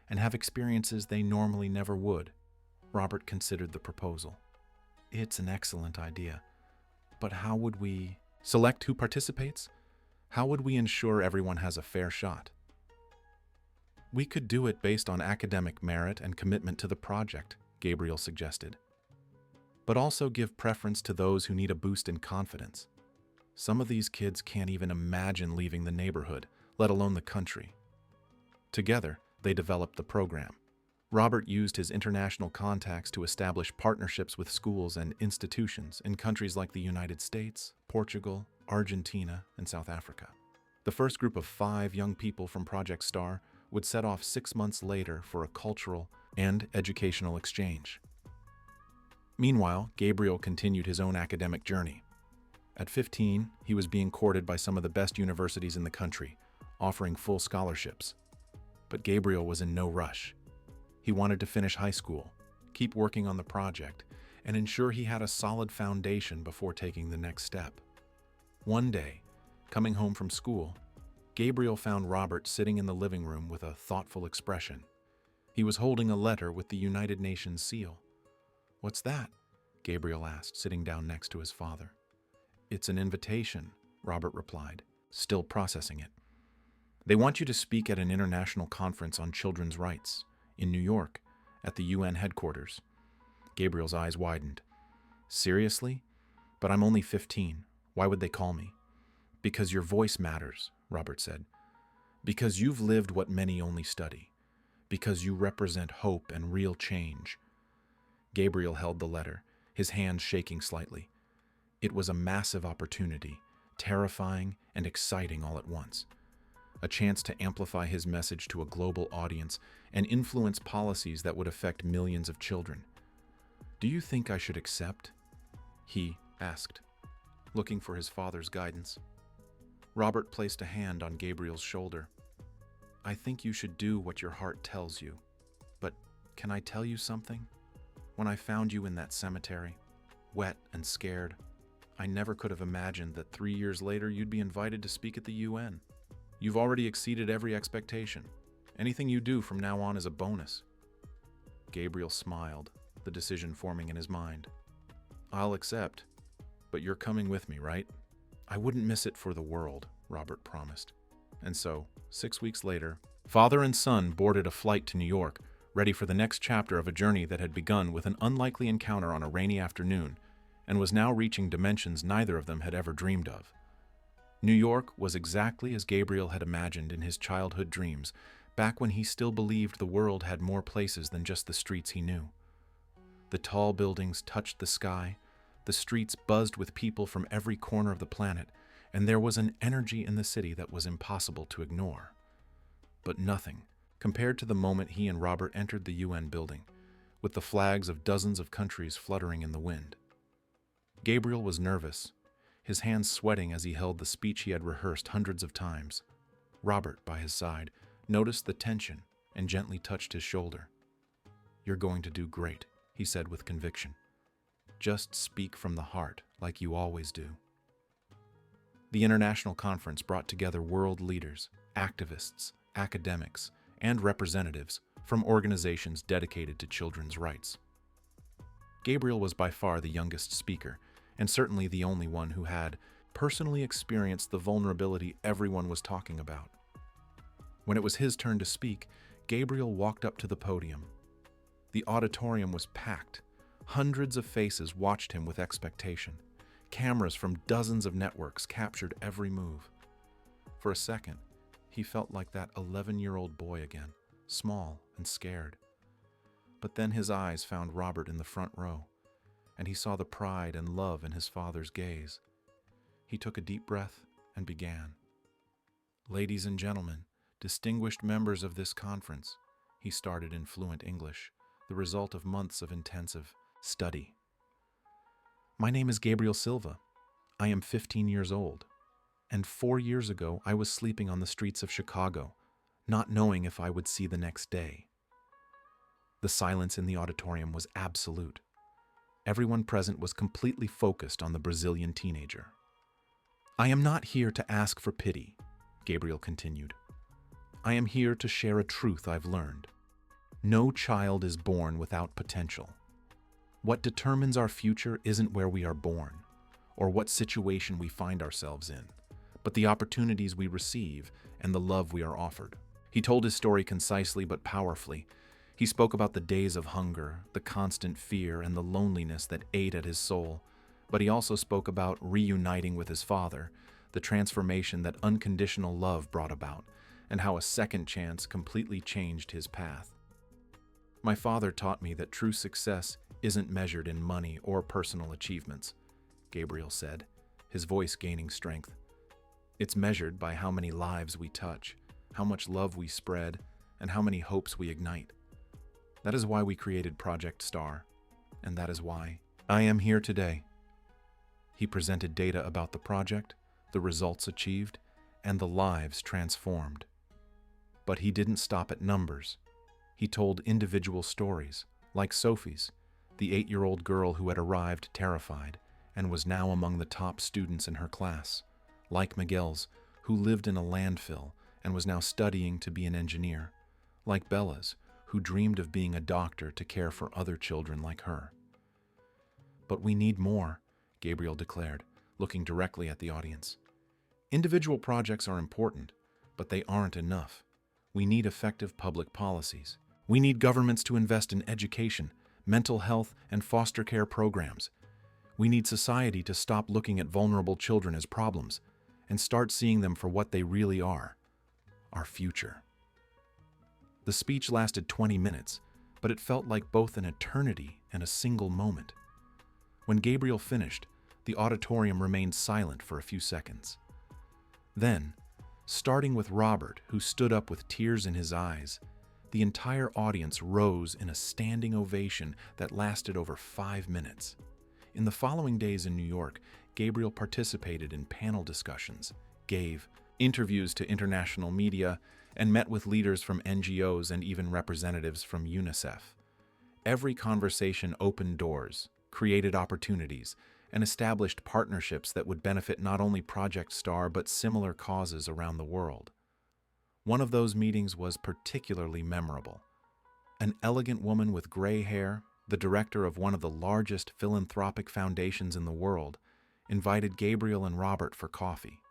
and have experiences they normally never would?" Robert considered the proposal. "It's an excellent idea, but how would we select who participates? How would we ensure everyone has a fair shot?" "We could do it based on academic merit and commitment to the project," Gabriel suggested. "But also give preference to those who need a boost in confidence. Some of these kids can't even imagine leaving the neighborhood, let alone the country." Together, they developed the program. Robert used his international contacts to establish partnerships with schools and institutions in countries like the United States, Portugal, Argentina, and South Africa. The first group of 5 young people from Project Star would set off 6 months later for a cultural and educational exchange. Meanwhile, Gabriel continued his own academic journey. At 15, he was being courted by some of the best universities in the country, offering full scholarships. But Gabriel was in no rush. He wanted to finish high school, keep working on the project, and ensure he had a solid foundation before taking the next step. One day, coming home from school, Gabriel found Robert sitting in the living room with a thoughtful expression. He was holding a letter with the United Nations seal. "What's that?" Gabriel asked, sitting down next to his father. "It's an invitation," Robert replied, still processing it. "They want you to speak at an international conference on children's rights in New York, at the UN headquarters." Gabriel's eyes widened. "Seriously? But I'm only 15. Why would they call me?" "Because your voice matters," Robert said. "Because you've lived what many only study. Because you represent hope and real change." Gabriel held the letter, his hands shaking slightly. It was a massive opportunity, terrifying and exciting all at once. A chance to amplify his message to a global audience and influence policies that would affect millions of children. "Do you think I should accept?" he asked, looking for his father's guidance. Robert placed a hand on Gabriel's shoulder. "I think you should do what your heart tells you. But can I tell you something? When I found you in that cemetery, wet and scared, I never could have imagined that 3 years later you'd be invited to speak at the UN. You've already exceeded every expectation. Anything you do from now on is a bonus." Gabriel smiled, the decision forming in his mind. "I'll accept, but you're coming with me, right?" "I wouldn't miss it for the world," Robert promised. And so, 6 weeks later, father and son boarded a flight to New York, ready for the next chapter of a journey that had begun with an unlikely encounter on a rainy afternoon and was now reaching dimensions neither of them had ever dreamed of. New York was exactly as Gabriel had imagined in his childhood dreams, back when he still believed the world had more places than just the streets he knew. The tall buildings touched the sky, the streets buzzed with people from every corner of the planet, and there was an energy in the city that was impossible to ignore. But nothing compared to the moment he and Robert entered the UN building, with the flags of dozens of countries fluttering in the wind. Gabriel was nervous, his hands sweating as he held the speech he had rehearsed hundreds of times. Robert, by his side, noticed the tension and gently touched his shoulder. "You're going to do great," he said with conviction. "Just speak from the heart, like you always do." The international conference brought together world leaders, activists, academics, and representatives from organizations dedicated to children's rights. Gabriel was by far the youngest speaker, and certainly the only one who had personally experienced the vulnerability everyone was talking about. When it was his turn to speak, Gabriel walked up to the podium. The auditorium was packed. Hundreds of faces watched him with expectation. Cameras from dozens of networks captured every move. For a second, he felt like that 11-year-old boy again, small and scared. But then his eyes found Robert in the front row, and he saw the pride and love in his father's gaze. He took a deep breath and began. "Ladies and gentlemen, distinguished members of this conference," he started in fluent English, the result of months of intensive study. "My name is Gabriel Silva. I am 15 years old. And 4 years ago, I was sleeping on the streets of Chicago, not knowing if I would see the next day." The silence in the auditorium was absolute. Everyone present was completely focused on the Brazilian teenager. "I am not here to ask for pity," Gabriel continued. "I am here to share a truth I've learned. No child is born without potential. What determines our future isn't where we are born, or what situation we find ourselves in, but the opportunities we receive and the love we are offered." He told his story concisely but powerfully. He spoke about the days of hunger, the constant fear, and the loneliness that ate at his soul, but he also spoke about reuniting with his father, the transformation that unconditional love brought about, and how a second chance completely changed his path. "My father taught me that true success isn't measured in money or personal achievements," Gabriel said, his voice gaining strength. "It's measured by how many lives we touch, how much love we spread, and how many hopes we ignite. That is why we created Project Star, and that is why I am here today." He presented data about the project, the results achieved, and the lives transformed. But he didn't stop at numbers. He told individual stories, like Sophie's, the 8-year-old girl who had arrived terrified and was now among the top students in her class, like Miguel's, who lived in a landfill and was now studying to be an engineer, like Bella's, who dreamed of being a doctor to care for other children like her. "But we need more," Gabriel declared, looking directly at the audience. "Individual projects are important, but they aren't enough. We need effective public policies. We need governments to invest in education, mental health, and foster care programs. We need society to stop looking at vulnerable children as problems and start seeing them for what they really are, our future." The speech lasted 20 minutes, but it felt like both an eternity and a single moment. When Gabriel finished, the auditorium remained silent for a few seconds. Then, starting with Robert, who stood up with tears in his eyes, the entire audience rose in a standing ovation that lasted over 5 minutes. In the following days in New York, Gabriel participated in panel discussions, gave interviews to international media, and met with leaders from NGOs and even representatives from UNICEF. Every conversation opened doors, created opportunities, and established partnerships that would benefit not only Project STAR but similar causes around the world. One of those meetings was particularly memorable. An elegant woman with gray hair, the director of one of the largest philanthropic foundations in the world, invited Gabriel and Robert for coffee.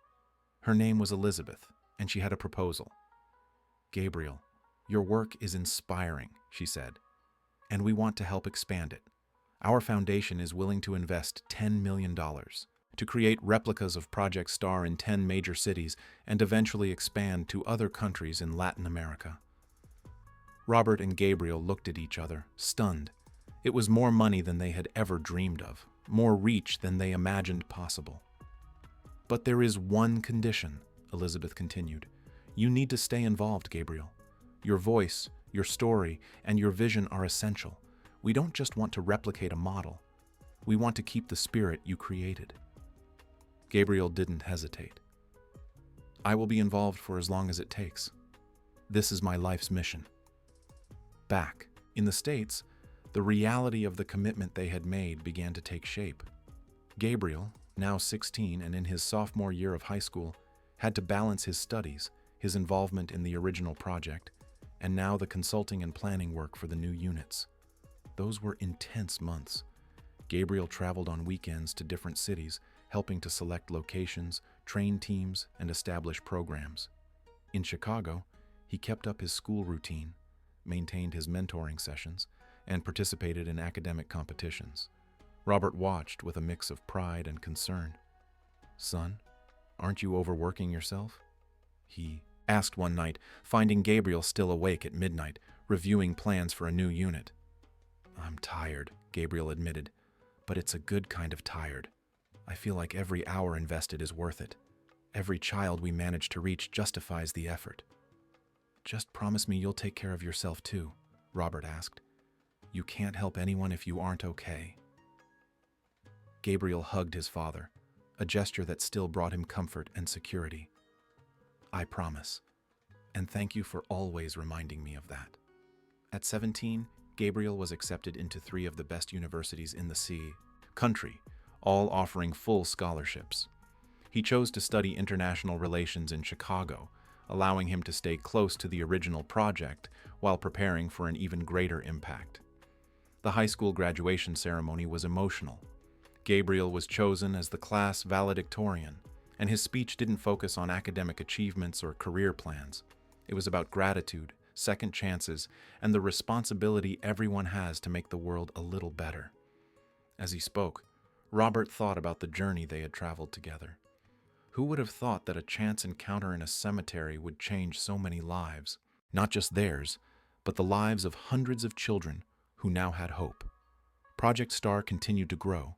Her name was Elizabeth, and she had a proposal. "Gabriel, your work is inspiring," she said, "and we want to help expand it. Our foundation is willing to invest $10 million to create replicas of Project STAR in 10 major cities and eventually expand to other countries in Latin America." Robert and Gabriel looked at each other, stunned. It was more money than they had ever dreamed of, more reach than they imagined possible. "But there is one condition," Elizabeth continued. "You need to stay involved, Gabriel. Your voice, your story, and your vision are essential. We don't just want to replicate a model. We want to keep the spirit you created." Gabriel didn't hesitate. "I will be involved for as long as it takes. This is my life's mission." Back in the States, the reality of the commitment they had made began to take shape. Gabriel, now 16 and in his sophomore year of high school, had to balance his studies, his involvement in the original project, and now the consulting and planning work for the new units. Those were intense months. Gabriel traveled on weekends to different cities, helping to select locations, train teams, and establish programs. In Chicago, he kept up his school routine, maintained his mentoring sessions, and participated in academic competitions. Robert watched with a mix of pride and concern. "Son, aren't you overworking yourself?" he asked one night, finding Gabriel still awake at midnight, reviewing plans for a new unit. "I'm tired," Gabriel admitted, "but it's a good kind of tired. I feel like every hour invested is worth it. Every child we manage to reach justifies the effort." "Just promise me you'll take care of yourself too," Robert asked. "You can't help anyone if you aren't okay." Gabriel hugged his father, a gesture that still brought him comfort and security. "I promise, and thank you for always reminding me of that." At 17, Gabriel was accepted into 3 of the best universities in the country, all offering full scholarships. He chose to study international relations in Chicago, allowing him to stay close to the original project while preparing for an even greater impact. The high school graduation ceremony was emotional. Gabriel was chosen as the class valedictorian, and his speech didn't focus on academic achievements or career plans. It was about gratitude, second chances, and the responsibility everyone has to make the world a little better. As he spoke, Robert thought about the journey they had traveled together. Who would have thought that a chance encounter in a cemetery would change so many lives? Not just theirs, but the lives of hundreds of children who now had hope. Project STAR continued to grow.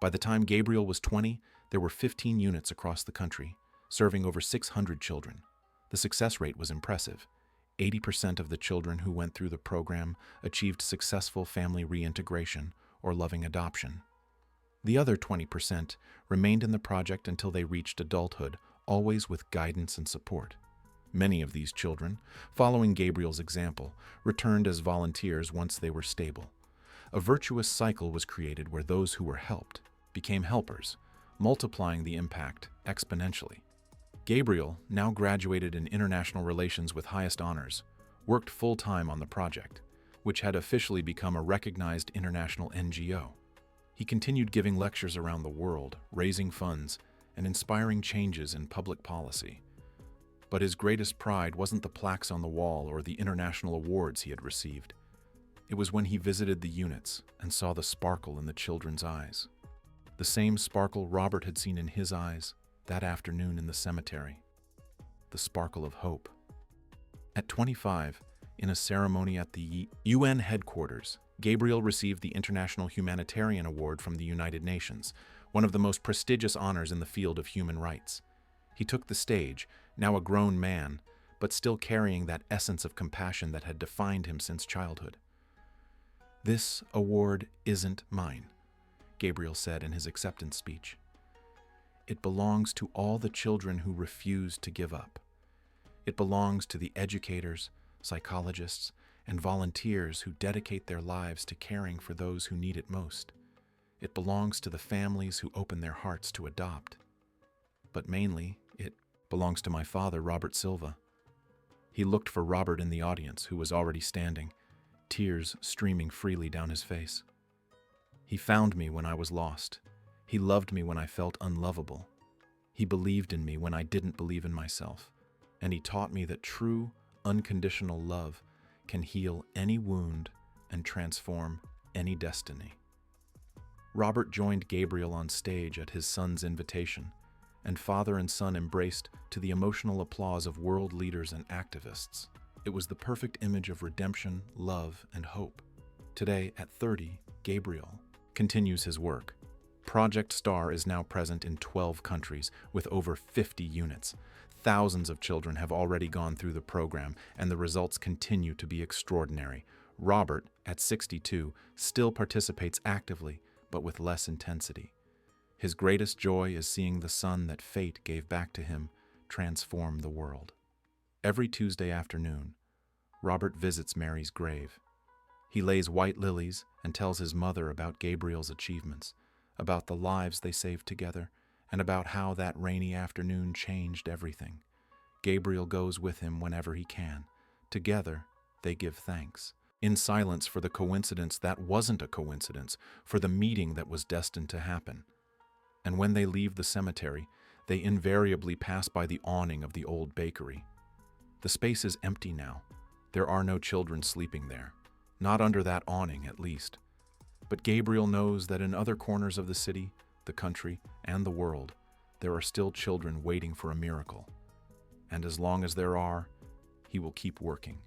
By the time Gabriel was 20, there were 15 units across the country, serving over 600 children. The success rate was impressive. 80% of the children who went through the program achieved successful family reintegration or loving adoption. The other 20% remained in the project until they reached adulthood, always with guidance and support. Many of these children, following Gabriel's example, returned as volunteers once they were stable. A virtuous cycle was created where those who were helped became helpers, multiplying the impact exponentially. Gabriel now graduated in international relations with highest honors, worked full-time on the project, which had officially become a recognized international NGO. He continued giving lectures around the world, raising funds, and inspiring changes in public policy. But his greatest pride wasn't the plaques on the wall or the international awards he had received. It was when he visited the units and saw the sparkle in the children's eyes. The same sparkle Robert had seen in his eyes that afternoon in the cemetery. The sparkle of hope. At 25, in a ceremony at the UN headquarters, Gabriel received the International Humanitarian Award from the United Nations, one of the most prestigious honors in the field of human rights. He took the stage, now a grown man, but still carrying that essence of compassion that had defined him since childhood. "This award isn't mine," Gabriel said in his acceptance speech. "It belongs to all the children who refuse to give up. It belongs to the educators, psychologists, and volunteers who dedicate their lives to caring for those who need it most. It belongs to the families who open their hearts to adopt. But mainly, it belongs to my father, Robert Silva." He looked for Robert in the audience, who was already standing, tears streaming freely down his face. "He found me when I was lost. He loved me when I felt unlovable. He believed in me when I didn't believe in myself. And he taught me that true, unconditional love can heal any wound and transform any destiny." Robert joined Gabriel on stage at his son's invitation, and father and son embraced to the emotional applause of world leaders and activists. It was the perfect image of redemption, love, and hope. Today, at 30, Gabriel continues his work. Project STAR is now present in 12 countries with over 50 units. Thousands of children have already gone through the program, and the results continue to be extraordinary. Robert, at 62, still participates actively, but with less intensity. His greatest joy is seeing the son that fate gave back to him transform the world. Every Tuesday afternoon, Robert visits Mary's grave. He lays white lilies and tells his mother about Gabriel's achievements, about the lives they saved together, and about how that rainy afternoon changed everything. Gabriel goes with him whenever he can. Together, they give thanks, in silence, for the coincidence that wasn't a coincidence, for the meeting that was destined to happen. And when they leave the cemetery, they invariably pass by the awning of the old bakery. The space is empty now. There are no children sleeping there. Not under that awning, at least. But Gabriel knows that in other corners of the city, the country, and the world, there are still children waiting for a miracle. And as long as there are, he will keep working.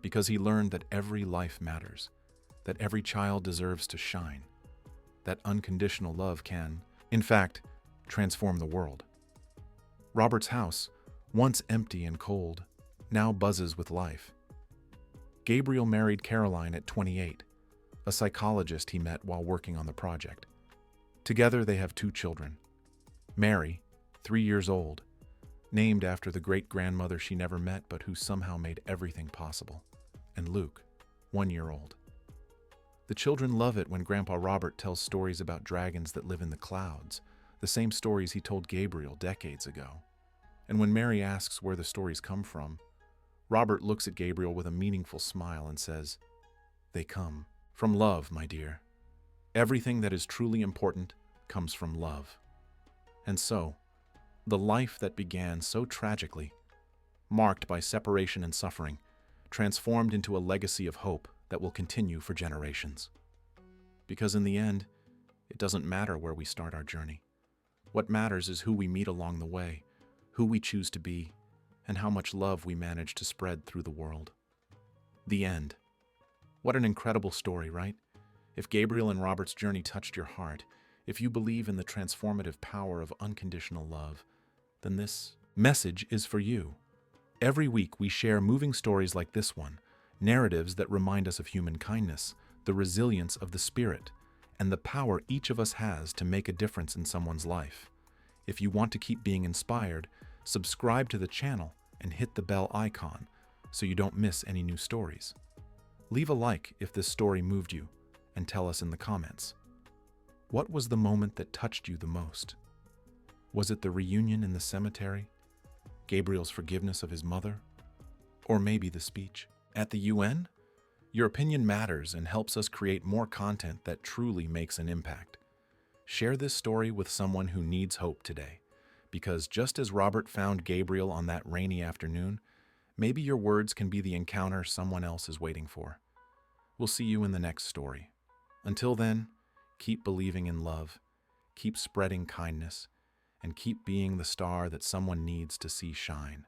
Because he learned that every life matters, that every child deserves to shine, that unconditional love can, in fact, transform the world. Robert's house, once empty and cold, now buzzes with life. Gabriel married Caroline at 28, a psychologist he met while working on the project. Together they have 2 children. Mary, 3 years old, named after the great-grandmother she never met but who somehow made everything possible, and Luke, 1 year old. The children love it when Grandpa Robert tells stories about dragons that live in the clouds, the same stories he told Gabriel decades ago. And when Mary asks where the stories come from, Robert looks at Gabriel with a meaningful smile and says, "They come from love, my dear. Everything that is truly important comes from love." And so, the life that began so tragically, marked by separation and suffering, transformed into a legacy of hope that will continue for generations. Because in the end, it doesn't matter where we start our journey. What matters is who we meet along the way, who we choose to be, and how much love we manage to spread through the world. The end. What an incredible story, right? If Gabriel and Robert's journey touched your heart, if you believe in the transformative power of unconditional love, then this message is for you. Every week we share moving stories like this one, narratives that remind us of human kindness, the resilience of the spirit, and the power each of us has to make a difference in someone's life. If you want to keep being inspired, subscribe to the channel and hit the bell icon so you don't miss any new stories. Leave a like if this story moved you, and tell us in the comments. What was the moment that touched you the most? Was it the reunion in the cemetery? Gabriel's forgiveness of his mother? Or maybe the speech? At the UN, your opinion matters and helps us create more content that truly makes an impact. Share this story with someone who needs hope today, because just as Robert found Gabriel on that rainy afternoon, maybe your words can be the encounter someone else is waiting for. We'll see you in the next story. Until then, keep believing in love, keep spreading kindness, and keep being the star that someone needs to see shine.